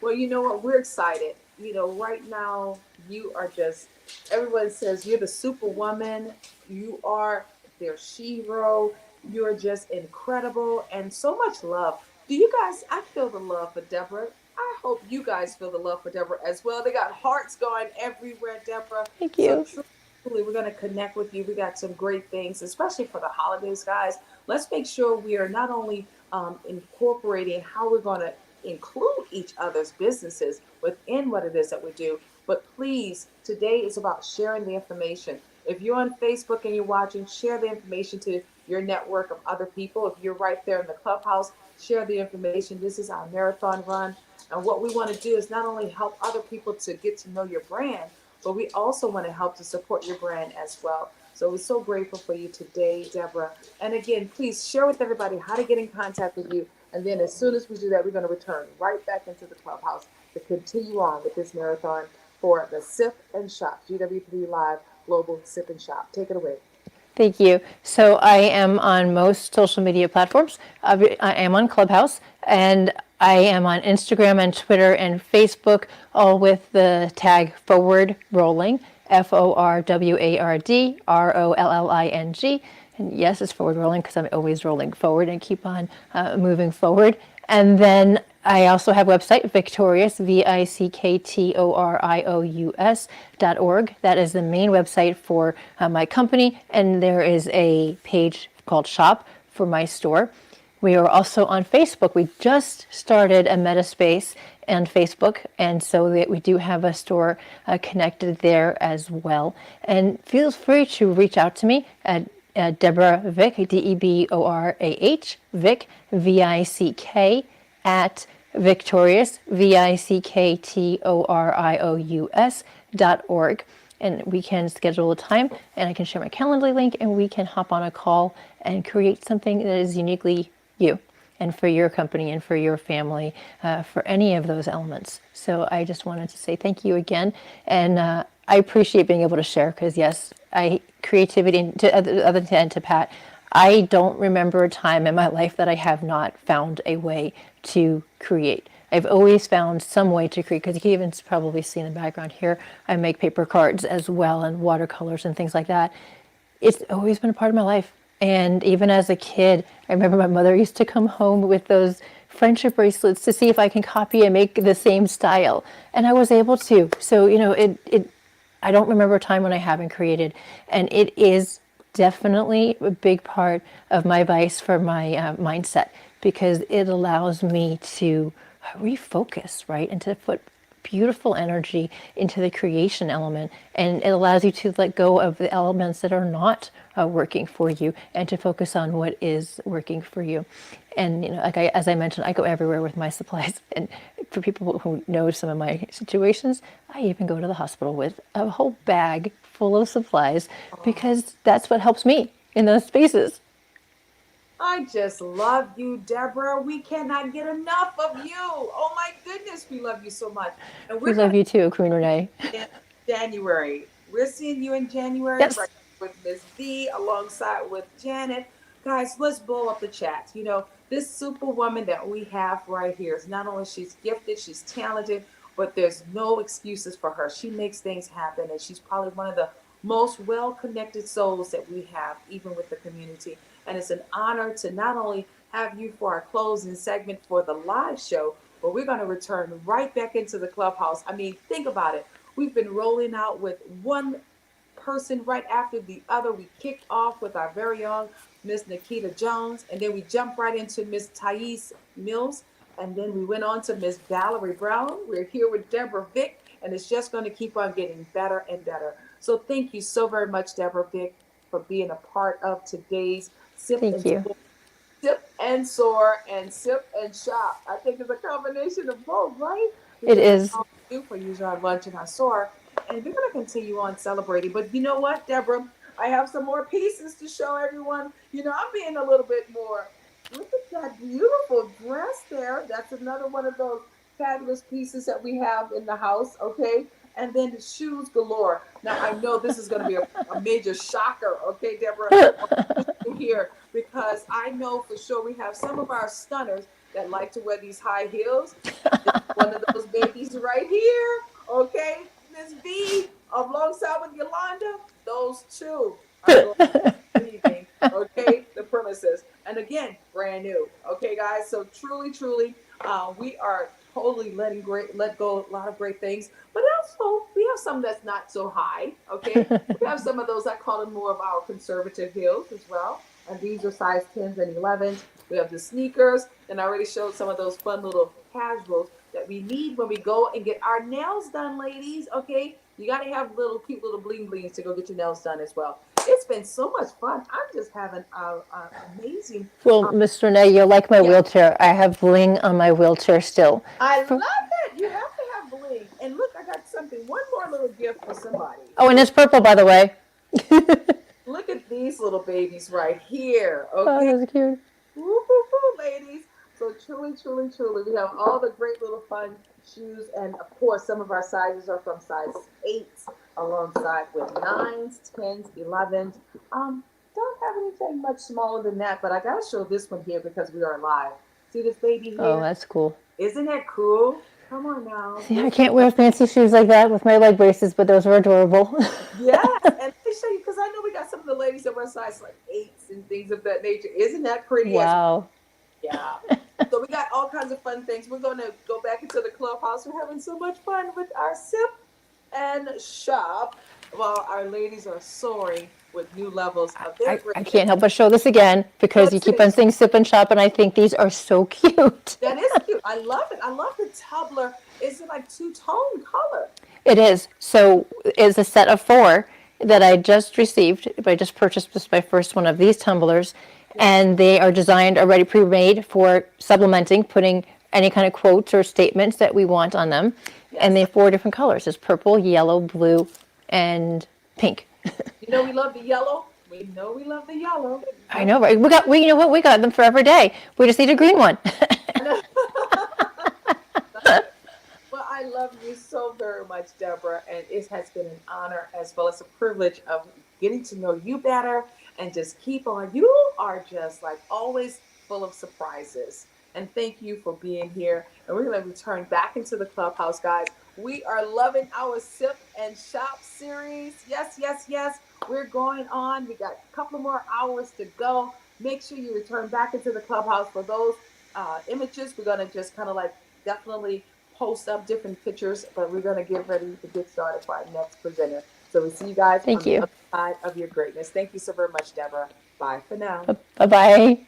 Well, you know what? We're excited. Right now, you are just, everyone says you're the superwoman. You are their hero. You're just incredible, and so much love. Do you guys, I feel the love for Deborah. I hope you guys feel the love for Deborah as well. They got hearts going everywhere, Deborah. Thank you. So truly, we're going to connect with you. We got some great things, especially for the holidays, guys. Let's make sure we are not only incorporating how we're going to include each other's businesses within what it is that we do. But please, today is about sharing the information. If you're on Facebook and you're watching, share the information to your network of other people. If you're right there in the clubhouse, share the information. This is our marathon run. And what we want to do is not only help other people to get to know your brand, but we also want to help to support your brand as well. So we're so grateful for you today, Deborah. And again, please share with everybody how to get in contact with you. And then as soon as we do that, we're going to return right back into the clubhouse to continue on with this marathon for the Sip and Shop, GW3 Live Global Sip and Shop. Take it away. Thank you. So I am on most social media platforms. I am on Clubhouse, and I am on Instagram and Twitter and Facebook, all with the tag Forward Rolling, FORWARD ROLLING. And yes, it's forward rolling because I'm always rolling forward and keep on moving forward. And then I also have a website, Victorious, VICKTORIOUS.org. That is the main website for my company. And there is a page called Shop for my store. We are also on Facebook. We just started a Metaspace on Facebook, and so that we do have a store connected there as well. And feel free to reach out to me at Deborah Vick, DEBORAH, Vick, VICK, at Victorious, VICKTORIOUS.org. And we can schedule a time, and I can share my Calendly link, and we can hop on a call and create something that is uniquely you and for your company and for your family, for any of those elements. So I just wanted to say thank you again. And I appreciate being able to share because, yes, creativity, other than to Pat, I don't remember a time in my life that I have not found a way to create. I've always found some way to create, because you can even probably see in the background here, I make paper cards as well and watercolors and things like that. It's always been a part of my life. And even as a kid, I remember my mother used to come home with those friendship bracelets to see if I can copy and make the same style. And I was able to. So, I don't remember a time when I haven't created. And it is definitely a big part of my advice for my mindset, because it allows me to refocus, right? And to put beautiful energy into the creation element, and it allows you to let go of the elements that are not working for you and to focus on what is working for you. And as I mentioned, I go everywhere with my supplies, and for people who know some of my situations, I even go to the hospital with a whole bag full of supplies, because that's what helps me in those spaces. I just love you, Deborah. We cannot get enough of you. Oh my goodness, we love you so much. And We we're going love you too, Queen Renee. to in January. We're seeing you in January, Yes. right, with Miss V alongside with Janet. Guys, let's blow up the chat. This superwoman that we have right here is not only she's gifted, she's talented, but there's no excuses for her. She makes things happen, and she's probably one of the most well-connected souls that we have, even with the community. And it's an honor to not only have you for our closing segment for the live show, but we're going to return right back into the clubhouse. I mean, think about it. We've been rolling out with one person right after the other. We kicked off with our very own Miss Nikita Jones, and then we jumped right into Miss Thais Mills, and then we went on to Miss Valerie Brown. We're here with Deborah Vick, and it's just going to keep on getting better and better. So thank you so very much, Deborah Vick, for being a part of today's Sip Thank and you. Sip and Soar and Sip and Shop. I think it's a combination of both, right? It Because that's is. all we do for Use Our Lunch and our Soar. And we're going to continue on celebrating. But you know what, Deborah? I have some more pieces to show everyone. I'm being a little bit more. Look at that beautiful dress there. That's another one of those fabulous pieces that we have in the house, okay? And then the shoes galore. Now, I know this is going to be a major shocker, okay, Deborah? Here, because I know for sure we have some of our stunners that like to wear these high heels. One of those babies right here, okay, Miss V, alongside with Yolanda, those two are going leaving, okay, the premises. And again, brand new, okay, guys. So truly, we are totally let go a lot of great things, but also we have some that's not so high, okay. We have some of those, I call them more of our conservative heels as well. and these are size 10s and 11s. We have the sneakers, and I already showed some of those fun little casuals that we need when we go and get our nails done, ladies. Okay, you got to have little cute little bling blings to go get your nails done as well. It's been so much fun. I'm just having an amazing. Well, Miss Renee, you're like my Yeah. wheelchair. I have bling on my wheelchair still. I love it. You have to have bling. And look, I got something. One more little gift for somebody. Oh, and it's purple, by the way. Look at these little babies right here. Oh, Okay. that's cute. Woo, woo, woo, ladies. So truly, truly, truly, we have all the great little fun shoes, and of course, some of our sizes are from size 8 alongside with 9s, 10s, 11s. Don't have anything much smaller than that, but I gotta show this one here because we are live. See this baby here? Oh, that's cool. Isn't that cool? Come on now. See, I can't wear fancy shoes like that with my leg braces, but those are adorable. Yes, and let me show you because I know we got some of the ladies that wear size like 8s and things of that nature. Isn't that pretty? Wow. Yeah. So we got all kinds of fun things. We're going to go back into the clubhouse. We're having so much fun with our sip and shop while our ladies are soaring with new levels of their I can't help but show this again because you keep on saying sip and shop, and I think these are so cute. That is cute. I love it. I love the tumbler. Is it like two-tone color? It is. So it's a set of 4 that I just received. I just purchased this my first one of these tumblers, and they are designed already pre-made for supplementing, putting any kind of quotes or statements that we want on them. Yes. And they have 4 different colors. It's purple, yellow, blue, and pink. You know we love the yellow. We know we love the yellow. I know, right? You know what? We got them for every day. We just need a green one. Well, I love you so very much, Deborah, and it has been an honor as well as a privilege of getting to know you better and just keep on. You are just like always full of surprises. And thank you for being here. And we're going to return back into the clubhouse, guys. We are loving our Sip and Shop series. Yes, yes, yes. We're going on. We got a couple more hours to go. Make sure you return back into the clubhouse for those images. We're going to just kind of like definitely post up different pictures, but we're going to get ready to get started for our next presenter. So we'll see you guys on the other side of your greatness. Thank you so very much, Deborah. Bye for now. Bye-bye.